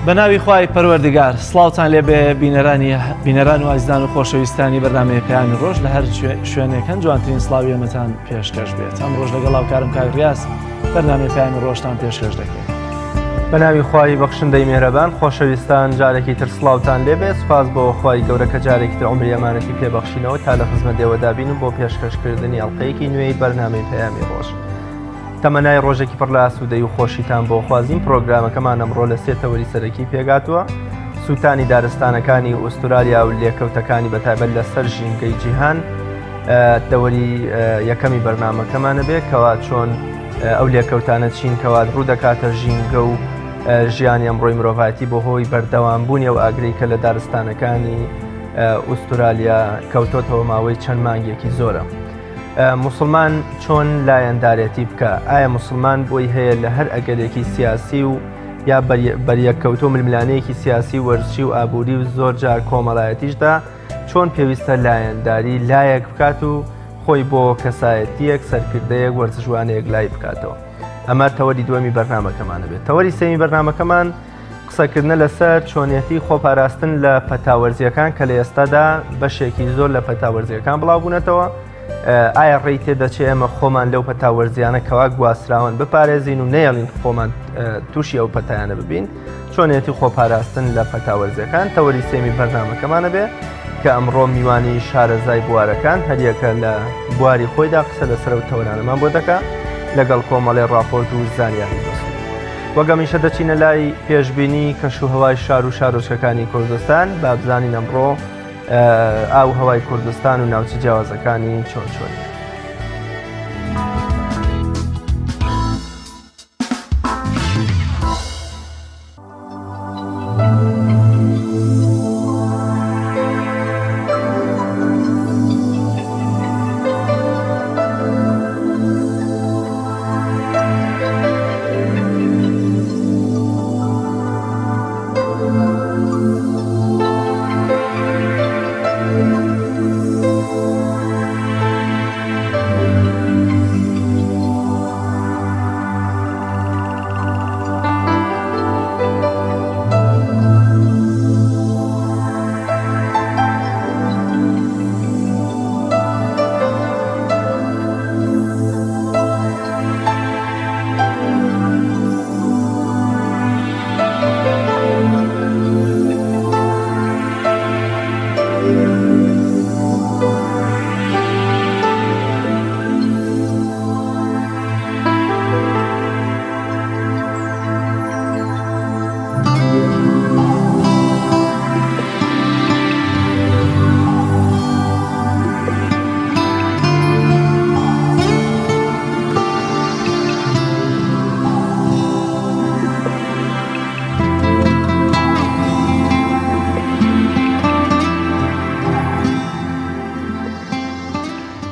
بەناوی خوای پەروەردگار سڵاوتان لێبێ بینەران و ئازیزان و خۆشەویستانی بەردامەی پەیامی ڕۆژ لە هەر شوێنێکەن جوانترین سڵاوی ئێمەتان پێشکەش بێت. ئەم ڕۆژ لەگەڵ هاوکارم کاک ڕیاس بەردامەی پەیامی ڕۆژتان پێشکەش دەکەین. بەناوی خوای بەخشندەی میهرەبان خۆشەویستان جارێکی تر سڵاوتان لێبێ. سوپاس بۆ خوای گەورە کە جارێکی تر عومری ئەمانەتی پێبەخشینەوە تا لە خزمەت ئێوەدابین و بۆ پێشکەشکردنی ئەڵلقەیەکی نوێی بەرنامەی پەیامی ڕۆژ. تەمەنای ڕۆژێکی پڕ لە ئاسوودەی و خۆشیتان بۆ خوازیم. پرۆگرامەکەمان ئەمڕۆ لە سێ تەوەری سەرەکی پێگاتووە. سووتانی دارستانەکانی ئوسترالیا و لێکەوتەکانی بەتایبەت لەسەر ژینگەی جیهان تەوەری یەکەمی بەرنامەکەمانە بێ کەوا چۆن ئەو لێکەوتانە چین کەوا ڕوو دەکاتە ژینگە و ژیانی ئەمڕۆی مرۆڤایەتی بۆ هۆی بەردەوامبوونی و ئاگری کە لە دارستانەکانی ئوسترالیا کەوتۆتەوە ماوەی چەند مانگێکی زۆرە. موسڵمان چۆن لایەندارێتی بکە؟ ئایا موسڵمان بۆی هەیە لە هەر ئەگەرێکی سیاسی و یا بەریەککەوتۆ ململانەیەکی سیاسی وەرزشی و ئابووری و زۆر جار کۆمەڵایەتیشدا چۆن پێویستە لایەنداری لایەک بکات و خۆی بۆ کەسایەتیەک سەرکردەیەک وەرزشوانەیەک لای بکاتەوە؟ ئەمە تەوەری دووەمی بەرنامەکەمانە بێت. تەوەری سێمی بەرنامەکەمان قسەکردنە لەسەر چۆنیەتی خۆپاراستن لە پەتاوەرزیەکان کە لە ئێستادا بەشێکی زۆر لە پەتاوەرزیەکان بڵاوبوونەتەوە. ئایا ڕێی تێدەچێت ئێمە خۆمان لەو پەتاوەرزیانە کەوا گواسراون بپارێزین و نەیەڵین خۆمان تووشی ئەو پەتایانە ببین؟ چۆنیەتی خۆپاراستن لە پەتاوەرزیەکان تەوەری سێمی بەرنامەکەمانە بێ کە ئەمڕۆ میوانی شارەزای بوارەکان هەریەکە لە بواری خۆیدا قسە لەسەر و تەورانەمان بۆ دەکات لەگەڵ کۆمەڵی ڕاپۆرت و زانیاری دەسوود. وەگەمیشە دەچینە لای پێشبینی کەشوهەوای شار و شارۆچکەکانی کوردستان با بزانین ئەمڕۆ ئاو هەوای کوردستان و ناوچە جیاوازەکانی چۆن چۆنی.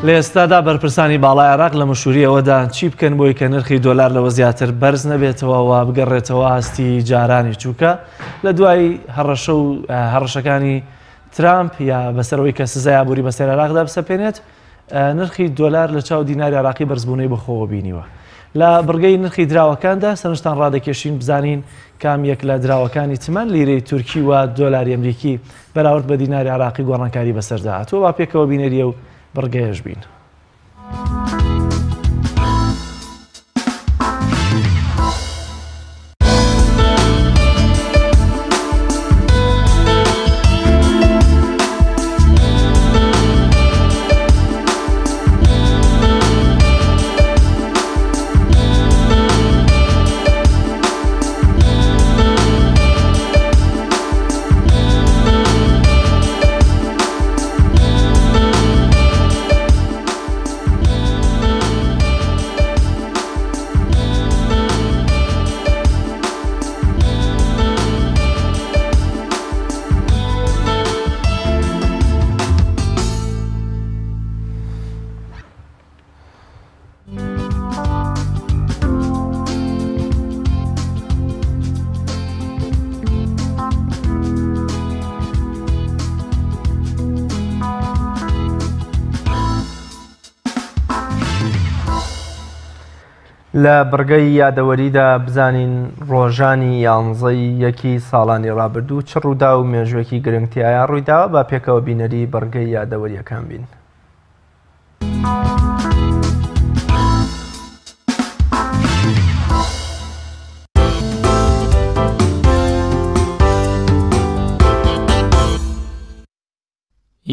لە ئێستادا بەرپرسانی باڵای عێراق لە مشوریەوەدا چی بکەن بۆی کە نرخی دۆلار لەوە زیاتر بەرز نەبێتەوە و بگەڕێتەوە هەستی جارانی چووکە لە دوای هەڕەشە و هەڕەشەکانی ترامپ یا بەسەرەوەی کە سزای ئابووری بەسەر عێراقدا بسەپێنێت نرخی دۆلار لە چاو دیناری عێراقی بەرزبوونەی بەخۆوە بینیوە. لە بڕگەی نرخی دراوەکاندا سەرنجتان ڕادەکێشین بزانین کام یەک لە دراوەکانی تمان لیرەی تورکی و دۆلاری ئەمریکی بەراورد بە دیناری عێراقی گۆڕانکاری بەسەردا هاتووە. با پێکەوە بینێریە و بڕگەیەش بین. لە بڕگەی یادەوەریدا بزانین ڕۆژانی یانزەی یەکی ساڵانی ڕابردوو چ ڕوودا و مێژوێکی گرنگتیایە ڕوویداوە با پێکەوە بینەری بڕگەی یادەوەریەکان بین.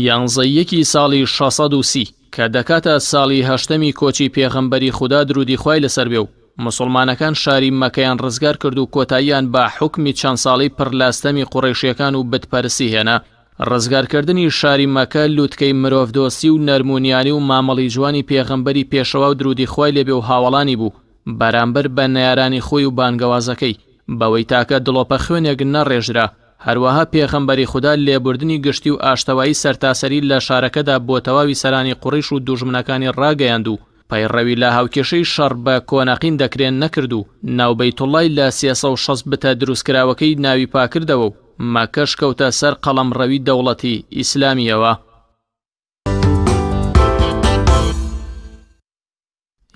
یانزەیەکی ساڵی 630 کە دەکاتە ساڵی هەشتەمی کۆچی پێغەمبەری خودا درودی خوای لەسەر بێ و مسلمانەکان شاری مەکەیان ڕزگار کرد و کۆتاییان بە حکمی چەند ساڵی پڕلاستەمی قوڕیشیەکان و بتپەرستی هێنا. ڕزگارکردنی شاری مەکە لووتکەی مرۆڤدۆستی و نەرمونیانی و مامەڵی جوانی پێغەمبەری پێشەوا و درودی خوای لێبێ و هاوڵانی بوو بەرامبەر بە نەیارانی خۆی و بانگەوازەکەی بەوەی تاکە دڵۆپە خوێنێک نەڕێژرا. هەروەها پێغەمبەری خوددا لێبوردنی گشتی و ئاشتەوایی سەرتاسەری لە شارەکەدا بۆ تەواوی سەرانی قوڕیش و دوژمنەکانی ڕاگەیاند و پەیڕەوی لە هاوکێشەی شەڕ بە کۆنەقین دەکرێن نەکرد و ناوبەیتوڵای لە 360 بتە دروستکراوەکەی ناوی پاکردەوە و مەکەش کەوتە سەر قەڵەمڕەوی دەوڵەتی ئیسلامیەوە.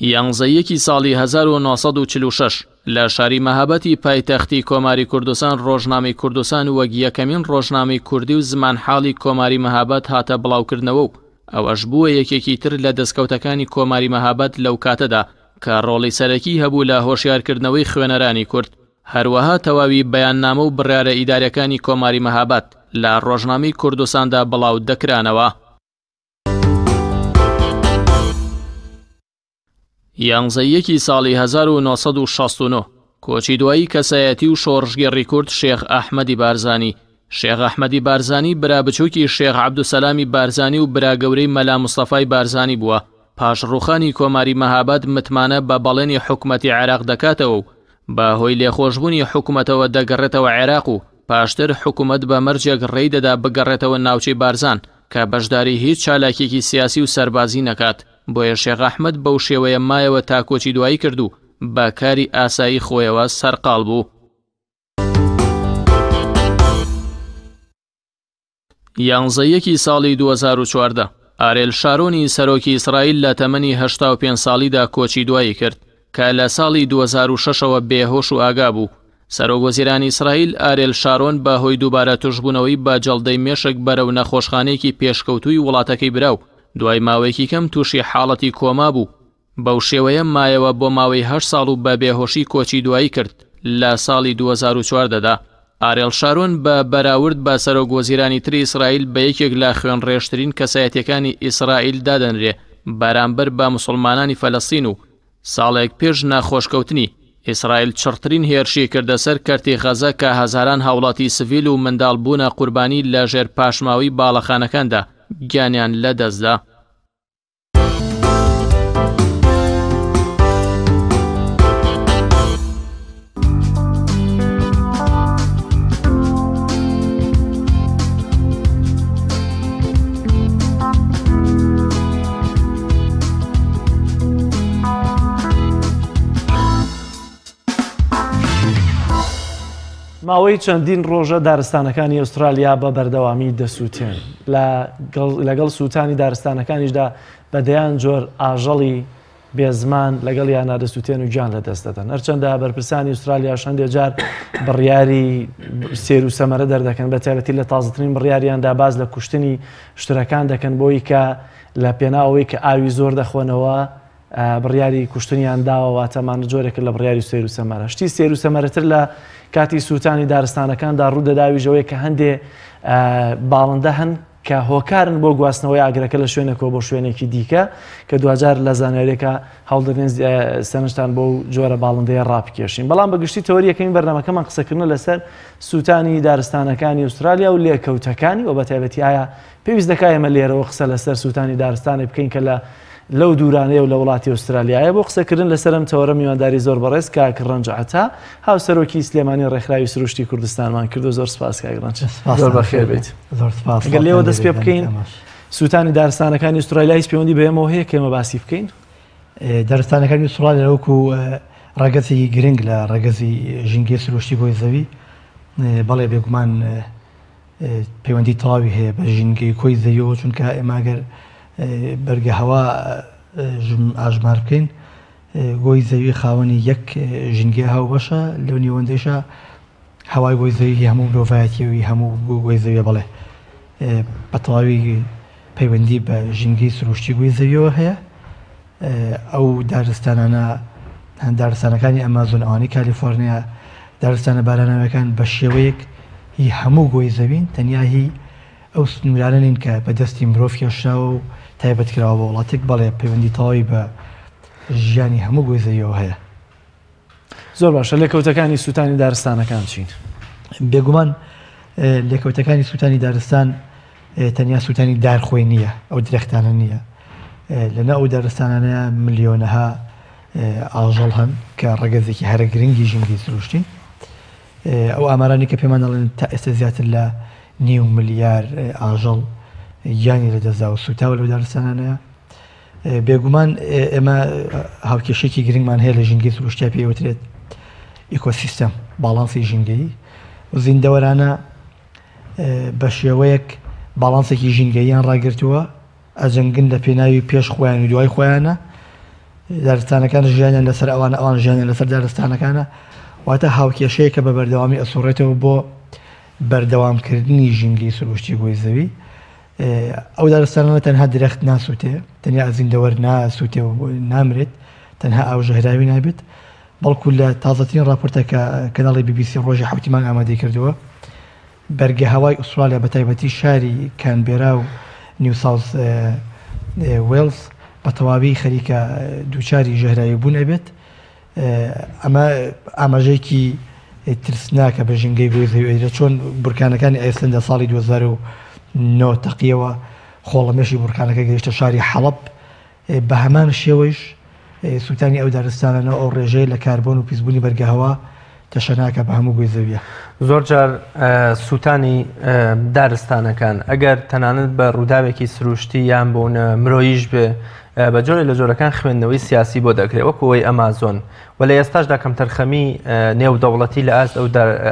یانزەیەکی ساڵی 1946 لە شاری مەهابەتی پایتەختی کۆماری کوردستان ڕۆژنامەی کوردستان وەک یەکەمین ڕۆژنامەی کوردی و زمانحاڵی کۆماری مەهابەت هاتە بڵاوکردنەوە و ئەوەش بووە یەکێکی تر لە دەستکەوتەکانی کۆماری مەهابەت لەو کاتەدا کە ڕۆڵی سەرەکی هەبوو لە هۆشیارکردنەوەی خوێنەرانی کورد. هەروەها تەواوی بەیاننامە و بڕیارە ئیدارەکانی کۆماری مەهابەت لە ڕۆژنامەی کوردستاندا بڵاو دەکرانەوە. یانزەیەکی ساڵی 1969 کۆچی دوایی کەسایەتی و شۆڕژگێڕی کورد شێخ ئەحمەدی بارزانی. شێخ ئەحمەدی بارزانی برا بچووکی شێخ عەبدوسەلامی بارزانی و برا گەورەی مەلا مستەفای بارزانی بووە. پاش ڕوخانی کۆماری مەهابەت متمانە بە بەڵێنی حکومەتی عێراق دەکاتەوە و بە هۆی لێخۆشبوونی حکومەتەوە دەگەڕێتەوە عێراق و پاشتر حکومەت بە مەرجێک ڕێی دەدا بگەڕێتەوە ناوچەی بارزان کە بەشداری هیچ چالاکێکی سیاسی و سەربازی نەکات. بۆیە شێخ ئەحمەد بەو شێوەیە مایەوە تا کۆچی دوایی کرد و بە کاری ئاسایی خۆیەوە سەرقاڵ بوو. یانزەیەکی ساڵی 2014 ئارێل شارۆنی سەرۆکی ئیسرائیل لە تەمەنی 85 ساڵیدا کۆچی دوایی کرد کە لە ساڵی 2006ەوە بێهۆش و ئاگا بوو. سەرۆکوەزیرانی ئیسرائیل ئارێل شارۆن بە هۆی دووبارە توشبوونەوەی بە جەڵدەی مێشک بەرەو نەخۆشخانەیەکی پێشکەوتووی وڵاتەکەی براو دوای ماوەیەکی کەم تووشی حاڵەتی کۆما بوو. بەو شێوەیە مایەوە بۆ ماوەی 8 ساڵ و بە بێهۆشی کۆچی دوایی کرد. لە ساڵی 2014دا ئارێل شارۆن بە بەراورد بە سەرۆکوەزیرانی تری ئیسرائیل بە یەکێک لە خوێنڕێشترین کەسایەتیەکانی ئیسرائیل دادەنرێ بەرامبەر بە مسلمانانی فەلەستین و ساڵێک پێش ناخۆشکەوتنی ئیسرائیل چڕترین هێرشی کردە سەر کەرتی غەزە کە هەزاران هاوڵاتی سڤیل و منداڵ بوونە قوربانی لە ژێر پاشماوی باڵەخانەکاندا گیانیان لەدەستدا. ماوەی چەندین ڕۆژە دارستانەکانی ئوسترالیا بە بەردەوامی دەسووتێن. لەگەڵ سووتانی دارستانەکانیشدا بەدەیان جۆر ئاژەڵی بێزمان لەگەڵ یان نادەسووتێن و گیان لەدەست دەدەن. هەرچەندە بەرپرسانی ئوسترالیا شەندێک جار بڕیاری سێر و سەمەرە دەردەکەن بە تایبەتی لە تازەترین بڕیاریاندا باز لە کوشتنی شترەکان دەکەن بۆی کە لە پێناوەی کە ئاوی زۆر دەخۆنەوە بڕیاری کوشتنیان داوەواتەمان جۆرێک لە بڕیاری سێر و سەمەرە. شتی سێر و سەمەرەتر لە کاتی سووتانی دارستانەکاندا ڕوودەداویژەوەی کە هەندێ باڵندە هەن کە هۆکارن بۆ گواستنەوەی ئاگرەکە لە شوێنێکەوە بۆ شوێنێکی دیکە کە دوجار لە زانایرێکە هەوڵدەدەن سەرنجتان بۆ جۆرە باڵندەیە ڕابکێشین. بەڵام بەگشتی تەوەریەکەین بەرنامەکەمان قسەکردن لەسەر سووتانی دارستانەکانی ئوسترالیا و لێکەوتەکانی و بەتایبەتی ئایا پێویست دەکات ئێمە لێرەوە قسە لەسەر سووتانی دارستانی بکەین کە لەو دوورانەیە و لە وڵاتی ئوسترالیایە بۆ قسەکردن لەسەرم تەوەرە میوانداری زۆر بەڕێز کاک ڕەنجعەتا هاوسەرۆکی سلێمانی ڕێکخراوی سروشتی کوردستانمان کردو. زۆر سپاس کاک ڕەنج. زۆر بەخێر بیت. ئەگەر لێوە دەست پێ بکەین سووتانی دارستانەکانی ئوسترالیا هیچ پەیوەندی بەێمەوە هەیە کە ئێمە باسی بکەین؟ دارستانەکانی ئوسترالیا وەکو ڕێگەزی گرنگ لە ڕێگەزی ژینگەی سروشتی بۆی زەوی بەڵێ بێگومان پەیوەندی تەواوی هەیە بە ژینگەی کۆی زەویەوە چونکە ئێمە ئەگەر بەرگە هەوا ئاژمار بکەین گۆی زەوی خاوەنی یەک ژینگە هاوبەشە لەو نیوەندەیشە هەوای گۆی زەوی هەموو مرۆڤایەتیەوەی هەموو گۆی زەویە بڵێ بە تەواوی پەیوەندی بە ژینگەی سروشتی گۆی زەویەوە هەیە. ئەو دارستانەکانی ئەمازۆن ئەوانەی کالیفۆرنیا دارستانە باراناویەکان بە شێوەیەک هی هەموو گۆی زەوین تەنیا هی ئەو سنوورانە نین کە بەدەستی مرۆڤ کێشراوە و تایبەت کراوە بە وڵاتێک بەڵێ پەیوەندی تەواوی بە ژیانی هەموو گۆی زەویەوە هەیە. زۆر باشە. لێکەوتەکانی سووتانی دارستانەکان چین؟ بێگومان لێکەوتەکانی سووتانی دارستان تەنیا سووتانی دارخۆی نییە، ئەو درەختانە نییە. لەنە ئەو دارستانانەیە ملیۆنەها ئاژەڵ هەن کە ڕەگەزێکی هەرە گرنگی ژینگەی سروشتی. ئەو ئامارانی کە پێمان دەڵێن تا ئێستا زیاتر لە 9 ملیار ئاژەڵ یانی لەدەستدا و سوتاوە لەو دارستانانەیە. بێگومان ئێمە هاوکێشێکی گرنگمان هەیە لە ژینگەی سروشتیا پێوترێت ئیکۆسیستەم باڵانسی ژینگەیی و زیندەوەرانە بە شێوەیەک باڵانسێکی ژینگەییان ڕاگرتووە ئەجەنگن لە پێناوی پێش خۆیان و دوای خۆیانە. دارستانەکان ژیانیان لەسەر ئەوان ژیانیان لەسەر دارستانەکانە واتە هاوکێشەیە کە بە بەردەوامی ئەسوڕێتەوە بۆ بەردەوامکردنی ژینگەی سروشتی گۆی زەوی. ئەو دارستانانە تەنها درەخت ناسووتێ، تەنیا ئەزیندەوەر ناسووتێ و نامرێت، تەنها ئاو ژەهراوی نابێت، بەڵکو لە تازەترین راپۆرتەکە کەناڵی BBC ڕۆژی حوتیمان ئامادەی کردووە بەرگە هەوای ئوسترالیا بە تایبەتی شاری کانبێرا و نیو ساوث وێلز بە تەواوی خەریکە دووچاری ژەهراوی بوون ئەبێت. ئەمە ئاماژەیەکی ترسناکە بە ژینگەی گۆی زەوی. چۆن بورکانەکانی ئایسلەندە ساڵی 2009 تەقیەوە خۆڵەمێشی بورکانەکە گەیشتە شاری حەڵەب، بە هەمان شێوەیش سووتانی ئەو دارستانانە ئەو ڕێژەی لە کاربۆن و پیسبوونی بەرگەهەوا تەشەناکە بە هەموو گۆی زەویە. زۆر جار سووتانی دارستانەکان ئەگەر تەنانەت بە ڕووداوێکی سروشتی یان بۆونە مرۆییش بێ بە جۆرە لە جۆرەکان خوێندنەوەی سیاسی بۆ دەکرێت وەکو ئەوەی ئەمازۆن و لە ئێستاشدا کەم تەرخەمی نێودەوڵەتی لە ئاست ئەو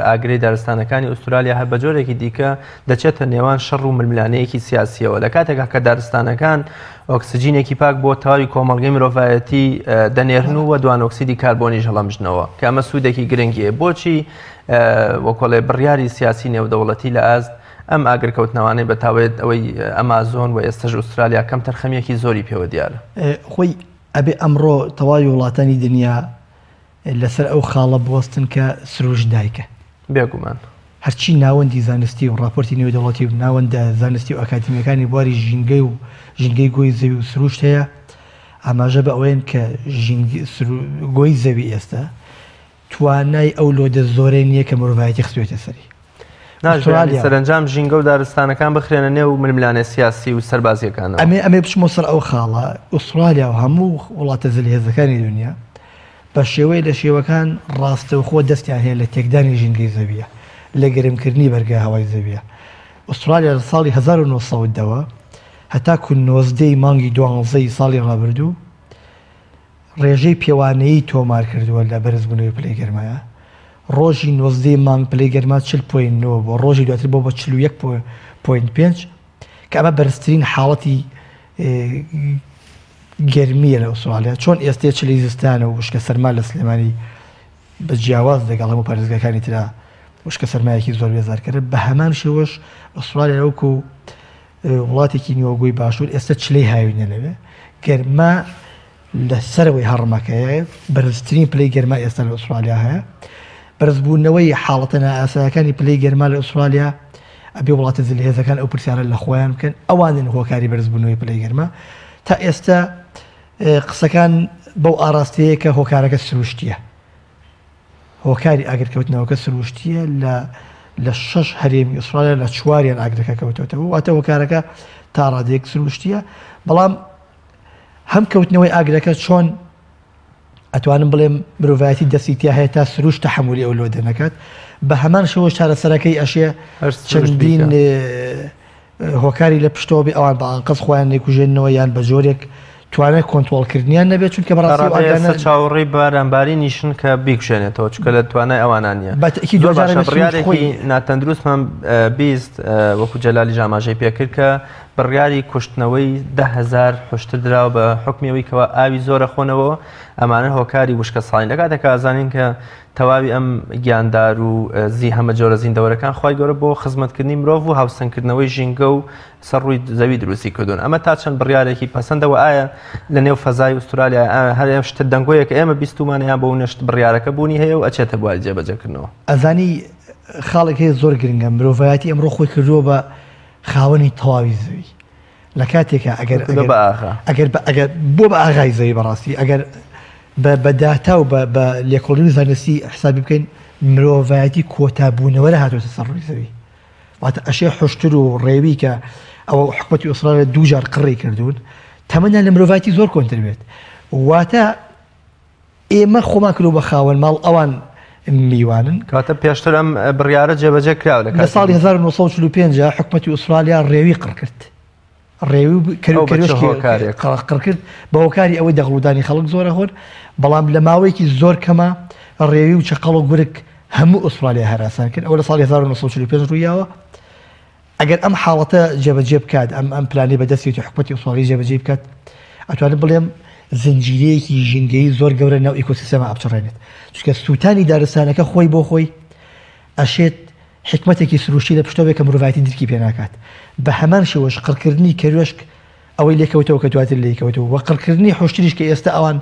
ئاگرەی دارستانەکانی ئوسترالیا هەر بە جۆرێکی دیکە دەچێتە نێوان شەڕ و ململانەیەکی سیاسیەوە لە کاتێکا کە دارستانەکان ئۆکسجینێکی پاک بۆ تەواوی کۆمەڵگەی مرۆڤایەتی دەنێرن و دوان ئۆکسیدی کاربۆنی هەڵەمژنەوە کە ئەمە سوودێکی گرنگیە. بۆچی وەکۆڵێ بڕیاری سیاسی نێودەوڵەتی لە ئاست ئەم ئاگرکەوتنەوانەی بە تاوێت ئەوەی ئەمازۆن و ئێستاژ ئوسترالیا کەم تەرخەمیەکی زۆری پێوە دیارە؟ خۆی ئەبێ ئەمڕۆ تەواوی وڵاتانی دنیا لەسەر ئەو خاڵە بوەستن کە سروش دایکە. بێگومان هەرچی ناوەندی زانستی و راپۆرتی نێودەوڵەتی و ناوەندە زانستی و ئەکادمیەکانی بواری ژینگەی گۆی زەوی و سروشت هەیە ئاماژە بە ئەوەیەن کە گۆی زەوی ئێستا توانای ئەو لۆدە زۆرەی نییە کە مرۆڤایەتی خستوێتە سەری. سەرنجام ژینگە و دارستانەکان بخرێنە نێو ململانە سیاسی و سەربازیەکانەوە. ئەمێ بچمۆ سەر ئەو خاڵە ئوسترالیا و هەموو وڵاتە زەلیهێزەکانی دنیا بە شێوەی لە شێوەکان ڕاستەوخۆ دەستیان هەیە لە تێکدانی ژینگەی زەویە، لە گەرمکردنی بەرگە هەوای زەویە. ئوسترالیا لە ساڵی 1970ەوە هەتاکو 19 مانگی 12 ساڵی ڕابردوو ڕێژەی پێوانەیی تۆمار کردووە لە بەرزبوونەوەی پلەی گەرمایە. ڕۆژی 19 مانگ پلەی گەرما 40.9 بۆ ڕۆژی دواتر بۆ بە 41.5 کە ئەمە بەرزترین حاڵەتی گەرمیە لە ئوسترالیا. چۆن ئێستا چلی زستانە و وشکە سەرما لە سلێمانی بە جیاواز لەگەڵ هەموو پارێزگاکانی ترا وشکە سەرمایەکی زۆر بێزارکردە، بە هەمان شێوەش ئوسترالیا وەکو وڵاتێکی نیوەگۆی باشوور ئێستا چلەی هاوینە لەوێ گەرما لەسەرەوەی هەڕمەکەیە بەرزترین پلەی گەرما ئێستا لە ئوسترالیا هەیە. بەرزبوونەوەی حاڵەتە نائاساییەکانی پلەی گەرما لە ئوسترالیا ئەبێ وڵاتە زەلیهێزەکان ئەو پرسیارە لە خۆیان بکەن ئەوانن هۆکاری بەرزبوونەوەی پلەی گەرما. تا ئێستا قسەکان بەو ئاراستەیە کە هۆکارەکە سروشتیە، هۆکاری ئاگرکەوتنەوەکە سروشتیە لە 6 هەرێمی ئوسترالیا لە 4یان ئاگرەکە کەوتەوە واتە هۆکارەکە تا ڕادێک سروشتیە. بەڵام هەم کەوتنەوەی ئاگرەکە چۆن ئەتوانم بڵێم مرۆڤایەتی دەستیتیا هەیە تا سروش تەحمولی ئەو لۆ دەنەکات، بە هەمان شەوە چارەسەرەکەی ئەشێ چەندین هۆکاری لە پشتەوە بێ ئەوان بە ئەنقەز خۆیان لێکوژێنەوە یان بە جۆرێک توانێت کۆنتترۆلکردنیان نەبێت چونکە بەڕاستی چاوەڕێی بارانباری نیشن کە بیکشێنێتەوە چکە لە توانای ئەوانان نیە بڕیارێکی ناتەندروستمان بیست وەکو جەلالی ژاماژەی پێکرد کە بڕیاری کوشتنەوەی 10,000 حشتر دراوە بە حکمیەوەی کەەوە ئاوی زۆرە خۆنەوە ئەمانە هۆکاری وشکە ساڵین لەکاتێک ئازانین کە تەواوی ئەم گیاندار و زی هەمە جۆرە زیندەوەرەکان خی گەورە بۆ خزمەتکردنی مرۆڤ و هاوسەنگکردنەوەی ژینگە و سەر ڕووی زەوی دروستی کردوون ئەمە تا چەند بڕیارێکی پەسەندەوە ئایا لە نێو فەزای ئوسترالیا هەر شتە دەنگۆیەکە ئێمە بیستمانیان بۆ نشت بڕیارەکە بوونی هەیە و ئەچێتە بواری جێبەجەکردنەوە ئەزانی خاڵێک هەیە زۆر گرنگە مرۆڤایەتی ئەمڕۆ خۆی کردووە بە خاوەنی تەواوی زەوی لە کاتێکە ئەگەر بۆ بە ئاغای زەوی بەڕاستی ئەگەر بەداتا و بە لێکۆڵینی زانستی حسابی بکەین مرۆڤایەتی کۆتابوونەوە لە هاتوۆتە سەر ڕووی زەوی واتە ئەشێ حشتر و ڕێوی کە ئەوە حکومەتی ئوسترالیا دووجار قڕی کردوون تەمەنیان لە مرۆڤایەتی زۆر کۆنتر بێت واتە ئێمە خۆمان کردو بە خاوەن ماڵ ئەوان میوانن کاتە پێشتر ئەم بڕیارە جێبەجێ کراوە لە ساڵی 1945 حکومەتی ئوسترالیا ڕێوی قڕ کرد ڕێوی قڕ کرد بە هۆکاری ئەوەی دەغڵودانی خەڵک زۆرە هۆر بەڵام لە ماوەیەکی زۆر کەمە ڕێوی و چقەڵ و گورک هەموو ئوسترالیا هەراسان کرد ئەوە لە ساڵی 1945 ڕوویاوە ئەگەر ئەم حاڵەتە جێبەجێ بکات ئەم پلانی بەدەستی حکومەتی ئوسترالی جێبەجێ بکات ئەتوانێت بڵێم زنجیرەیەکی ژینگەی زۆر گەورە ناو ئیکۆسیستەمە ئابچڕێنێت چونکە سووتانی دارستانەکە خۆی بۆ خۆی ئەشێت حکمەتێکی سروشتی لە پشتەوەی کە مرۆڤایەتی درکی پێ ناکات بە هەمان شێوەش قڕکردنی کەروێشک ئەوەی لێکەوتەوە کە دواتر لێکەوتەوە وە قڕکردنی حشتریش کە ئێستا ئەوان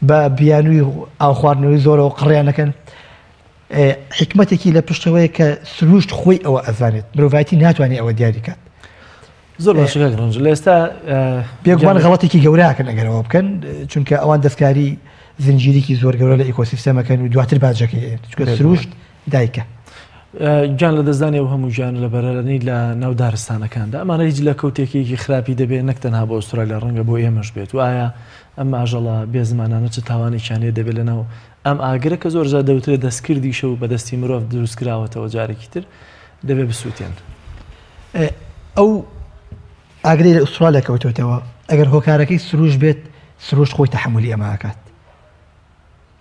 بە بیانووی ئاو خواردنەوەی زۆرەوە قڕیانەکەن حکمەتێکی لە پشتەوەی کە سروشت خۆی ئەوە ئەزانێت مرۆڤایەتی ناتوانێت ئەوە دیاری کات زۆر باشەکە ڕەنج لە ئێستا بێگومان غەڵەتێکی گەوراکەن ئەگەرەوە بکەن چونکە ئەوان دەستکاری زنجیرێکی زۆر گەورە لە ئیکۆسیستەمەکەن و دواتر باجەکەی چونکە سروشت دایکە گیان لە دەستدانی و هەموو گیان لە بەرەنەی لە ناو دارستانەکاندا ئەمانە هیچ لە کەوتێکێکی خراپی دەبێت نەک تەنها بۆ ئوسترالیا ڕەنگە بۆ ئێمەش بێت و ئایا ئەم ئاژەڵە بێزمانانە چ تاوانێکیانێ دەبێت لە ناو ئەم ئاگرە کە زۆر جا دەوترێت دەستکردی شەو بەدەستی مرۆڤ دروستکراوەتەوە جارێکی تر دەبێت بسووتێن ئەو ئاگرەی لە ئوسترالیا کەوتوتەوە ئەگەر هۆکارەکەی سروش بێت سروش خۆی تەحملی ئەماکات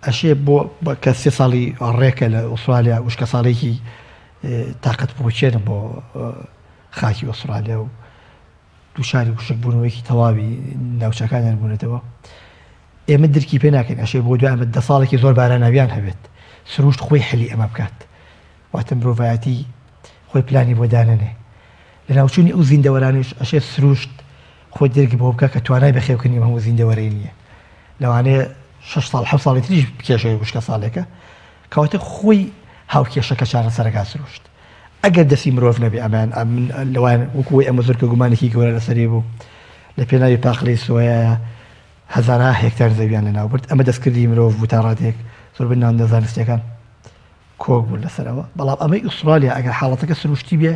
ئەشێ بۆ کە 3 ساڵی ڕێکە لە ئوسترالیا وشکە ساڵێکی تااقەت بۆچێنم بۆ خاکی ئوسترالیا و دووشاری وشک بوونەوەیکی تەواوی ناوچەکانیان بوونێتەوە ئێمە درکی پێ ناکەین ئەشێ بۆ دوای ئەمە 10 ساڵێکی زۆر باراناویان هەبێت سروشت خۆی حلی ئەمە بکات واتە مرۆڤایەتی خۆی پلانی بۆ دانەنێ لە ناوچوونی ئەو زیندەوەرانش ئەشێ سروشت خۆی دەرگی بۆ بکە کە توانای بەخێوکردنی هەموو زیندەوەرەی نییە لەوانەیە 6 ساڵ 7 ساڵی تریش بکێشەوەی وشکە ساڵێکە کەواتە خۆی هاوکێشەکە چارە سەرەکە سروشت ئەگەر دەستی مرۆڤ نەبێ ئەمان لەوان وەکوی ئەمە زۆر کە گومانێکی گەورە لەسەری بوو لە پێناوی پاقلەی سۆیە هەزارها هێکتار زەویان لەناو برد ئەمە دەستکردی مرۆڤ بوو تا ڕادێک زۆر بناو دەزانستیەکان کۆک بوون لەسەرەوە بەڵام ئەمەی ئوسترالیا ئەگەر حاڵەتەکە سروشتی بێ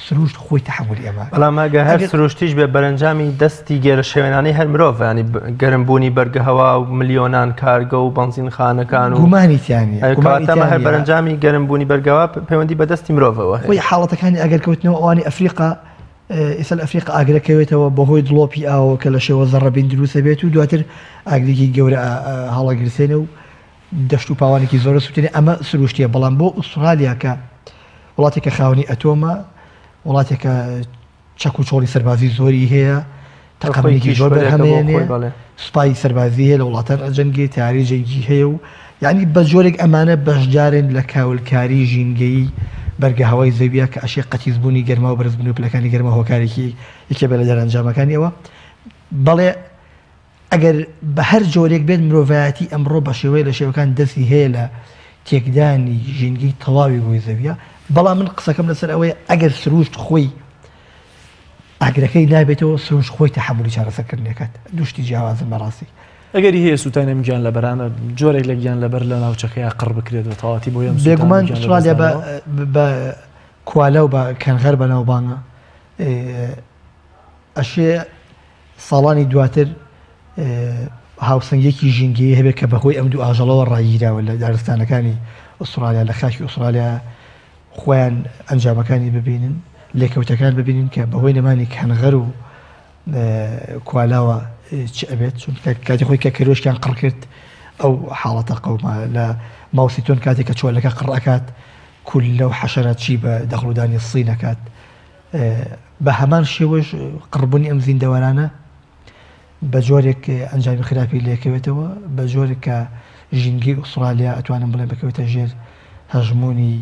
سروشت خۆی تەحملی ئەمە بەڵام ئەگە هەر سروشتیش بێ بەرەنجامی دەستی گێرە شێوێنانەی هەر مرۆڤ ینی گەرمبوونی بەرگەهەوا و ملیۆنان کارگە و بەنزین خانەکان و گومانیتیانی کاتەمە هەر بەرەنجامی گەرمبوونی بەرگەوا پەیوەندی بە دەستی مرۆڤەوە خۆی حاڵەتەکانی ئەگەر کەوتنەوە ئەوانی ئەفریقا ئێستا ئەفریقا ئاگرەکەوێتەوە بەهۆی دڵۆپی ئاوە کە لە شێوە زەڕەبین دروستە بێت و دواتر ئاگرێکی گەورە هەڵەگرسێنە و دەشت و پاوانێکی زۆرە سووتێنێ ئەمە سروشتیە بەڵام بۆ ئوسترالیا کە وڵاتێکە خاوەنی ئەتۆمە وڵاتێکە چەک و چۆڵی سەربازی زۆری هەیە تەقەمێکی زۆر بەرهەمێنێ سوپای سەربازی هەیە لە وڵاتە جەنگی تیاری جەنگی هەیە و یعنی بە جۆرێک ئەمانە بەشدارن لە کاولکاری ژینگەی بەرگە هەوای زەویە کە ئەشێ قەتیزبوونی گەرما و بەرزبوونی و پلەکانی گەرمە هۆکارێکی یەکێ بە لە دەرەنجامەکانیەوە بەڵێ ئەگەر بە هەر جۆرێک بێت مرۆڤایەتی ئەمڕۆ بە شێوەیە لە شێوەکان دەستی هەیە لە تێکدانی ژینگەی تەواوی بۆی زەویە بەڵام من قسەکەم لەسەر ئەوەیە ئەگەر سروشت خۆی ئاگرەکەی نابێتەوە سروشت خۆی تەحملی چارەسەرکردنەکەت دوشتی جیاوازن بەڕاستی ئەگەری هەیە سووتانێم گیان لە بەرانە جۆرێک لە گیان لەبەر لە ناوچەکەیە قڕ بکرێتەوە تەواتی بۆ ئەم بێگومان ئوسترالیا بە کوالە و بە کەنغەر بەناوبانگە ئەشێ ساڵانی دواتر هاوسەنگێکی ژینگەی هەبێت کە بەهۆی ئەم دوو ئاژەڵەوە ڕایگیراوە لە دارستانەکانی ئوسترالیا لە خاکی ئوسترالیا خۆیان ئەنجامەکانی ببینن لێکەوتەکان ببینین کە بەهۆی نەمانی کەنغەر و کوالاوە چ ئەبێت چون کاتی خۆی کە کەرۆشکیان قڕ کرد ئەو حاڵەتە قەوما لە ماوسیتۆن کاتێک کە چۆلەکە قڕەکات کول لەو حەشەرە چی بە دەخڵودانی سڵی نەکات بە هەمان شێوەش قڕبوونی ئەم زیندەوەرانە بە جۆرێک ئەنجامی خراپی لێکەوێتەوە بە جۆرێک کە ژینگەی ئوسترالیا ئەتوانم بڵێ بکەوێتە ژێر هەژمۆنی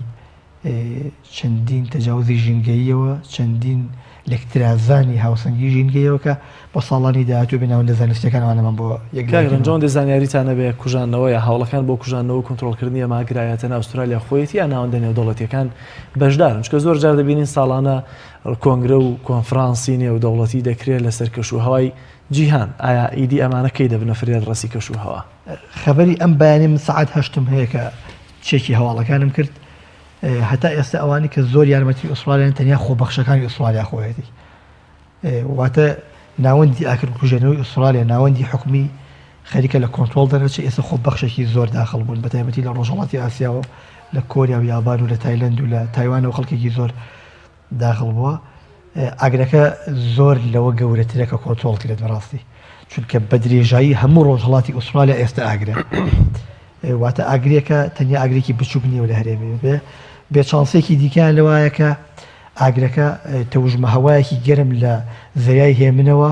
چەندین تەجاوزی ژینگەییەوە چەندین لەکترازانی هاوسەنگی ژینگەیەوە کە بە ساڵانی داهاتوو بێناون لە زانستیەکانوانەمان بۆ یەکجان دەزانیاریتانە بێ کوژانەوە یا هەوڵەکان بۆ کوژانەوە کۆنتڕۆڵکردنی ئەماگرایەتە ئوسترالیا خۆیەتی یا ناوەندە نێودەوڵەتیەکان بەشدارن چکە زۆر جار دەبینین ساڵانە کۆنگرە و کۆنفرانسی نێودەوڵەتی دەکرێت لەسەر کەشوهەوای جیهان ئایا ئیدی ئەمانە کەی دەبنە فرێن ڕاستی کەشوهەوا خەبەری ئەم بەیانی من سەعات هەشتم هەیە کە چێکی هەواڵەکانم کرد هەتا ئێستا ئەوانی کە زۆر یارمەتی ئوسترالیان تەنیا خۆبەخشەکانی ئوسترالیا خۆیەتی واتە ناوەندی ئاکردکوژێنەوەی ئوسترالیا ناوەندی حکومی خەریکە لە کۆنتترۆل دەرەچێت ئێستا خۆبەخشێکی زۆر داخڵ بوون بە تایبەتی لە ڕۆژهڵاتی ئاسیاوە لە کۆریا و یابان و لە تایلەند و لە تایوانەوە خەڵکێکی زۆر داخڵ بووە ئاگرەکە زۆر لەوە گەورەترە کە کۆنتترۆڵ کرێت بەڕاستی چونکە بە درێژایی هەموو ڕۆژهڵاتی ئوسترالیا ئێستا ئاگرە واتە ئاگرێکە تەنیا ئاگرێکی بچووک نییە لە هەرێمێ بێ بێچانسێکی دیکەیان لەوایە کە ئاگرەکە تەوژمە هەوایەکی گەرم لە زەریای هێمنەوە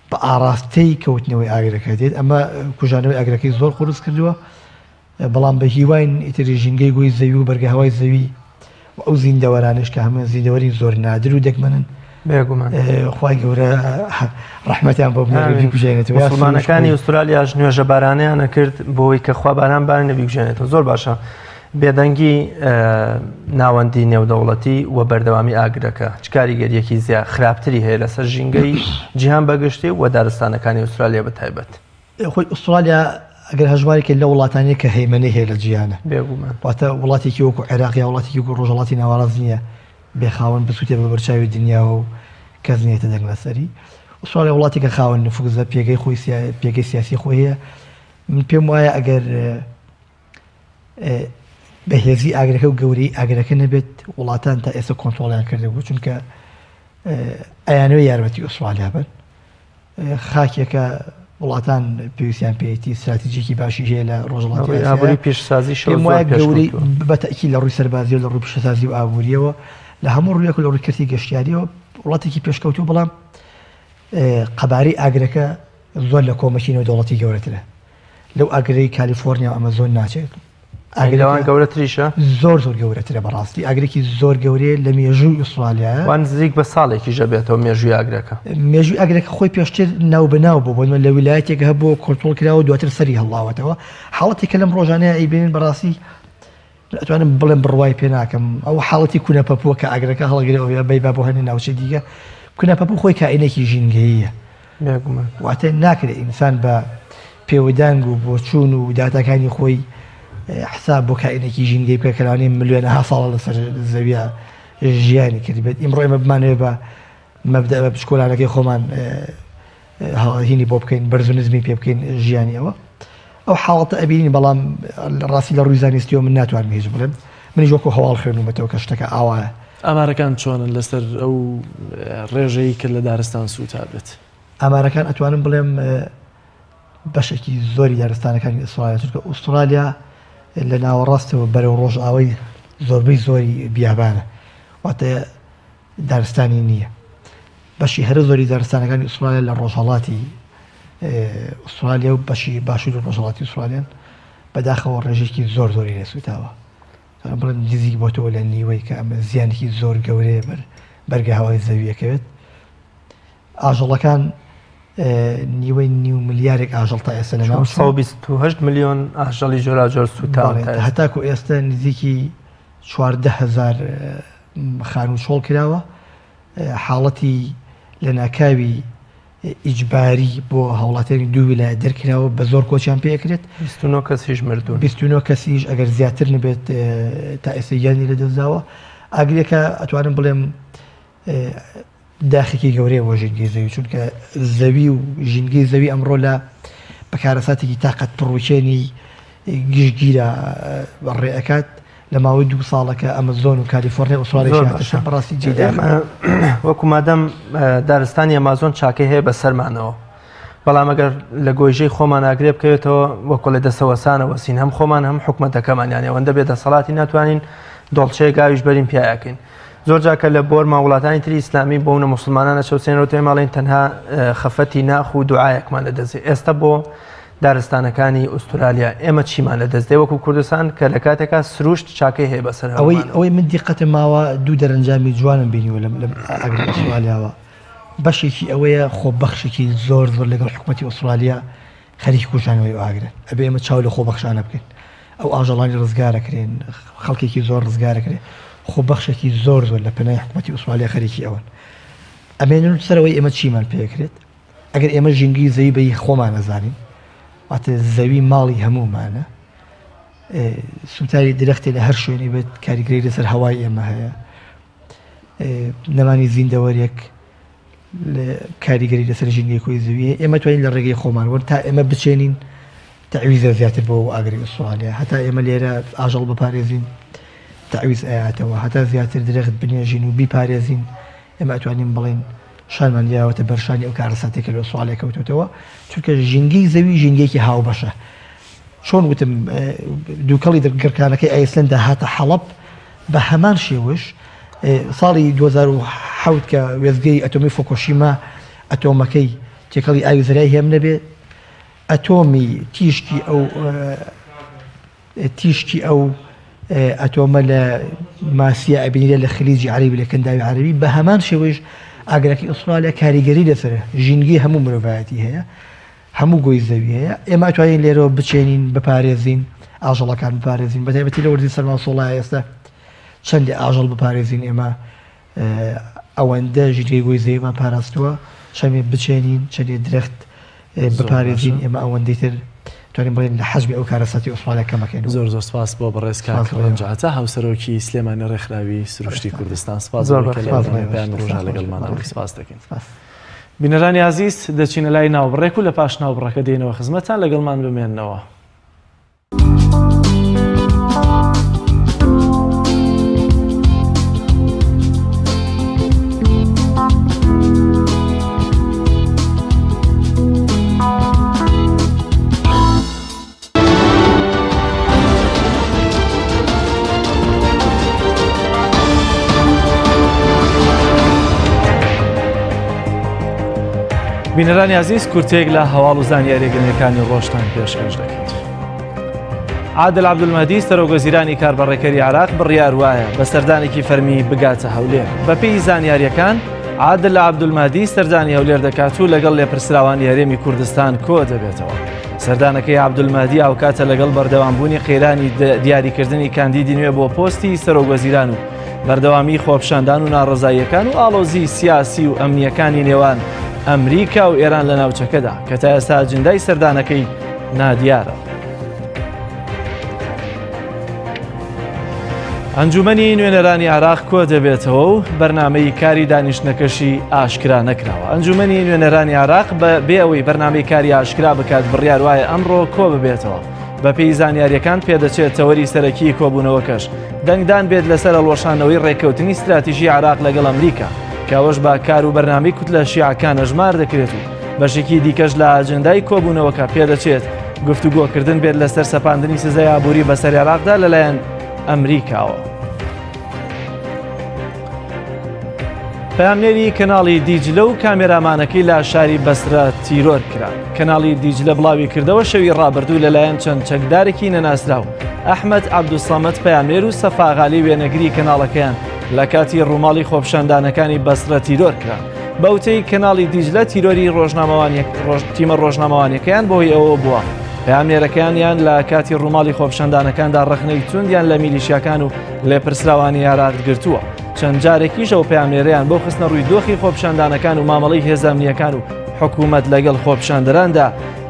بە ئاراستەی کەوتنەوەی ئاگرەکە دێت ئەمە کوژانەوەی ئاگرەکەی زۆر قورس کردووە بەڵام بە هیواین ئیتری ژینگەی گۆی زەوی و بەرگە هەوای زەوی و ئەو زیندەوەرانش کە هەموو زیندەوەری زۆر نادر و دەگمەنن خوای گەورە ڕەحمەتیان بۆ بنێری بژێنێتەوە مسلمانەکانی ئوسترالیاش نوێژە بارانەیانە کرد بۆی کە خوا باران باران نەبی بژێنێتەوە زۆر باشە بێدەنگی ناوەندی نێودەوڵەتی و بەردەوامی ئاگرەکە چ کاریگەریەکی زیاد خراپتری هەیە لەسەر ژینگەی جیهان بەگشتی و دارستانەکانی ئوسترالیا بە تایبەت خۆی ئوسترالیا ئەگەر هەژمارێکە لە وڵاتانەیە کە هەیمەنەی هەیە لە جیهانە بێگومان واتە وڵاتێکی وەکو عێراقی وڵاتێکی وەکو ڕۆژهڵاتی ناوەڕاست نییە بێخاوەن بسووتێ بە بەرچاوی دنیاوە و کەس نیێتە دەنگ لەسەری ئوسترالیا وڵاتێکە خاوەن نفوزە پێگەی خۆی پێگەی سیاسی خۆی هەیە من پێم وایە ئەگەر بەهێزی ئاگرەکە و گەورەی ئاگرەکە نەبێت وڵاتان تا ئێستا کۆنتترۆڵیان کردبوو چونکە ئەیانەوەی یارمەتی ئوسترالیا بن خاکێکە وڵاتان پێویستیان پێیەتی استراتیجێکی باشی هەیە لە ڕۆژهڵاتی ئابووری پێشسازی گەورەی بەتەکی لە ڕووی سەربازی و لە ڕووی پیشەسازی و ئابووریەوە لە هەموو ڕوویەک لە ڕووکردی گەشتیاریەوە وڵاتێکی پێشکەوتوو بەڵام قەبارەی ئاگرەکە زۆر لە کۆمەکی نێودەوڵەتی گەورەترە لەو ئاگرەی کالیفۆرنیا و ئەمەزۆن ناچێت ئاگرەوان گەورەتریشە زۆر گەورەترە بەڕاستی ئاگرێکی زۆر گەورەیە لە مێژووی ئوسترالیا وان نزیک بە ساڵێکی ژەبێتەوە مێژووی ئاگرەکە مێژووی ئاگرەکە خۆی پێشتر ناو بەناو بوو بۆ لە ویلایەتێک هەبوو کۆنتترۆڵ کراوە دواتر سەری هەڵاوەتەوە حاڵەتێکە لەم ڕۆژانەیە ئەیبینین بەڕاستی ئەتوانم بڵێم بڕوای پێ ناکەم ئەو حاڵەتی کونەپەپووە کە ئاگرەکە هەڵگرەوە بەی با بۆ هەنێ ناوچە دیگە کونەپەپوو خۆی کائینێکی ژینگەییە واتە ناکرێت ئینسان بە پێوەدانگ و بۆ چوون و داتاکانی خۆی حساب بۆ کائینێکی ژینگەی بکە کەلانەی ملیۆنەها ساڵە لەسەر زەویە ژیانی کردبێت ئیمڕۆ ئێمە بمانەوێت بە مەبدە بە پشکۆلانەکەی خۆمان هینی بۆ بکەین بەرزونزمی پێ بکەین ژیانیەوە ئەو حاڵەتە ئەبینین بەڵام ڕاستی لە ڕووی زانستیەوە من ناتوانم هیچ بڵێم منیش وەکو هەواڵ خوێنومەتەوە کە شتەکە ئاوایە ئامارەکان چۆنن لەسەر ئەو ڕێژەی کە لە دارستان سوتا بێت ئامارەکان ئەتوانم بڵێم بەشێکی زۆری دارستانەکانی ئوسترالیا چونکە ئوسترالیا لە ناوەڕاستەوە بەرەو ڕۆژ ئاوەی زۆربەی زۆری بیابانە واتە دارستانی نییە بەشی هەرە زۆری دارستانەکانی ئوسترالیا لە ڕۆژهەڵاتی ئوسترالیا و بەشی باشوور ڕۆژهەڵاتی ئوسترالیان بەداخەوە ڕێژێکی زۆری لێسووتاوە بڵێن نزیک بۆتەوە لە نیوەی کە ئەمە زیانێکی زۆر گەورەیە بەرگە هەوای زەویەکەوێت ئاژەڵەکان نیوەی 9 ملیارێک ئاژەڵ تا ئێستا لەناو 128 ملیۆن ئاژەڵی جۆراجۆر سوتاوە هەتاکو ئێستا نزیکی 14,000 خانوو چۆڵ کراوە حاڵەتی لە ناکاوی ئیجباری بۆ هەوڵاتێکی دوو ویلایەت دەرکراوە بە زۆر کۆچیان پێکرێت 29 کەسیش مردوون 29 کەسیش ئەگەر زیاتر نبێت تا ئێستا یانی لە دەستداوە ئاگرێکە ئەتوانم بڵێم داخێکی گەورەیە بۆ ژینگەی زەوی چونکە زەوی و ژینگەی زەوی ئەمڕۆ لە بەکارەساتێکی تاقەت پڕوچێنی گشتگیرە ڕێئەکات لە ماوەی 2 ساڵەکە ئەمەزۆن و کالیفۆرنیا ئوسترالیاشان بەڕاستی جێدا وەکو مادەم دارستانی ئەمازۆن چاکەی هەیە بەسەرمانەوە بەڵام ئەگەر لە گۆیژەی خۆمان ئاگرێ بکەوێتەوە وەکو لە دەسەوەسانەوە سین هەم خۆمان هەم حکوومەتەکەمانیان ئەوەندە بێدەسەڵاتی ناتوانین دڵچەیە گاویش بەرین پیاکەین. زۆر جاکە لە بۆرما وڵاتانی تری ئیسلامی بۆ منە موسڵمانانە چەوسێنەوە تێماڵین تەنها خەفەتی ناخ و دوعایەکمان لەدەستێت. ئێستا بۆ دارستانەکانی ئوسترالیا ئێمە چیمان لەدەستێ وەکو کوردستان کە لە کاتێکا سروشت چاکەی هەیە بەسەر ئەوەی من دیقەتە ماوە دوو دەرەنجامی جوانم بینیوە لە ئەگەر ئوسترالیاوە بەشێکی ئەوەیە خۆبەخشێکی زۆر زۆر لەگەڵ حکوومەتی ئوسترالیا خەریکی کوژانەوەی ئاگرن ئەبێ ئێمە چاو لە خۆبەخشانە بکەین ئەو ئاژەڵانی ڕزگارەکرێن خەڵکێکی زۆر ڕزگارەکرێن خۆبەخشێکی زۆر زۆر لە پەنای حکوومەتی ئوسترالیا خەریکی ئەوەن ئەمێنن سەرەوەی ئێمە چیمان پێکرێت ئەگەر ئێمە ژینگی زەوی بەی خۆمان نەزانین واتە زەوی ماڵی هەمومانە سوتاری درەختێ لە هەر شوێنی بێت کاریگەری لەسەر هەوای ئێمە هەیە نەمانی زیندەوەریەک کاریگەری لەسەر ژینگەی کۆی زەویە ئێمە توانین لە ڕێگەی خۆمان وەر تا ئێمە بچێنین تەعویزە زیاتر بۆ ئاگری ئوسترالیا هەتا ئێمە لێرە ئاژەڵ بپارێزین تەعویز ئاياتەوە هەتا زیاتر درەخت بنێژین و بیپارێزین ئێمە ئەتوانین بڵین شانمان دیاوەتە بەرشانی ئەو کارەساتێکە لە ئوسترالیا کەوتوتەوە چونکە ژینگەی زەوی ژینگەیەکی هاوبەشە چۆن وتم دووکەڵی گەرکانەکەی ئایسلەندا هاتە حەڵەب بە هەمان شێوەش ساڵی 2007 کە وێزگەی ئەتۆمی فۆکۆشیما ئەتۆمەکەی تێکەڵی ئاویزرای هێم نەبێت ئەتۆمی تیشکی ئەو ئەتۆمە لە ماسیە ئەبینیرە لە خلیجی عەربی لە کەنداوی عەربی بە هەمان شێوەش ئاگرەکەی ئوسترالیا کاریگەری لەسەرە ژینگی هەموو مرۆڤایەتی هەیە هەموو گۆی زەوی هەیە ئێمە ئەتوانین لێرەوە بچێنین بپارێزین ئاژەڵەکان بپارێزین بە تایبەتی لە وەرزی سەرمان سۆڵای ئێستا چەندی ئاژەڵ بپارێزین ئێمە ئەوەندە ژینگەی گۆی زەویمان پاراستووە چەندێ بچێنین چەندێ درەخت بپارێزین ئێمە ئەوەندەی تر توانین بڵێن لە حەزمی ئەو کارەساتی ئوسترالیا کەمەکەین. زۆر زۆر سپاس بۆ بەڕێز کاکڕەنجاتە هاوسەرۆکی سلێمانی ڕێکخراوی سروشتی کوردستان سپاس ڕۆژە لەگەڵمانەوەی سپاس دەکەین. بینەرانی عزیز دەچینە لای ناوبڕێک و لە پاش ناوبڕەکە دێنەوە خزمەتان لەگەڵمان بمێننەوە. بینەرانی عزیز کورتێک لە هەواڵ و زانیاریگەنیەکانی ڕۆژتان پێشکەش دەکەین. عادل عەبدولمەهدی سەرۆکوەزیرانی کاربەڕێکەری عێراق بڕیار وایە بە سەردانێکی فەرمی بگاتە هەولێر. بەپێی زانیاریەکان عادل عەبدولمەهدی سەردانی هەولێر دەکات و لەگەڵ لێپرسراوانی هەرێمی کوردستان کۆ دەبێتەوە. سەردانەکەی عەبدولمەهدی ئاوکاتە لەگەڵ بەردەوامبوونی قەیرانی دیاریکردنی کاندیدی نوێ بۆ پۆستی سەرۆکوەزیران و بەردەوامی خۆپشاندان و ناڕزاییەکان و ئاڵۆزی سیاسی و ئەمنیەکانی نێوان ئەمریکا و ئێران لە ناوچەکەدا کە تا ئێستا ئەجندای سەردانەکەی نادیارە. ئەنجومەنی نوێنەرانی عێراق کۆ دەبێتەوە و بەرنامەی کاری دانیشتنەکەشی ئاشکرا نەکراوە. ئەنجومەنی نوێنەرانی عێراق بێ ئەوەی بەرنامەی کاری ئاشکرا بکات بڕیار وایە ئەمڕۆ کۆ ببێتەوە. بەپێی زانیاریەکان پێدەچێت تەوەری سەرەکی کۆبوونەوەکەش دەنگدان بێت لەسەر هەڵوەشانەوەی ڕێکەوتنی استراتیژی عێراق لەگەڵ ئەمریکا کەوەش با کار و بەرنامەی کوتلە شیعەکانە ژمار دەکرێت و بەشێکی دیکەش لە ئاجندای کۆبوونەوەکە پێدەچێت گفتوگۆکردن بێت لەسەر سەپاندنی سزای ئابووری بەسەر عێراقدا لەلایەن ئەمریکاوە. پەیامنێری کەناڵی دیجلە و کامێرامانەکەی لە شاری بەسرە تیرۆر کرا. کەناڵی دیجلە بڵاوی کردەوە شەوی ڕابردوو لەلایەن چەند چەکدارێکی نەناسراو. ئەحمەد عەبدوسەمەد پەیامنێر و سەفاغالی وێنەگری کەناڵەکەیان لە کاتی ڕووماڵی خۆپشاندانەکانی بەسرە تیرۆر کران. بەوتەی کەناڵی دیجلە تیرۆری تیمە ڕۆژنامەوانیەکەیان بۆی ئەوە بووە. پەیامنێرەکانیان لە کاتی ڕووماڵی خۆپشاندانەکاندا ڕخنەی توندیان لە میلیشیاکان و لێپرسراوانی عێراق گرتووە. چەند جارێکیش ئەو پەیامنێرەیان بۆ خستنە ڕووی دۆخی خۆپشاندانەکان و مامەڵەی هێزە ئەمنیەکان و حکوومەت لەگەڵ خۆپشاندەراندا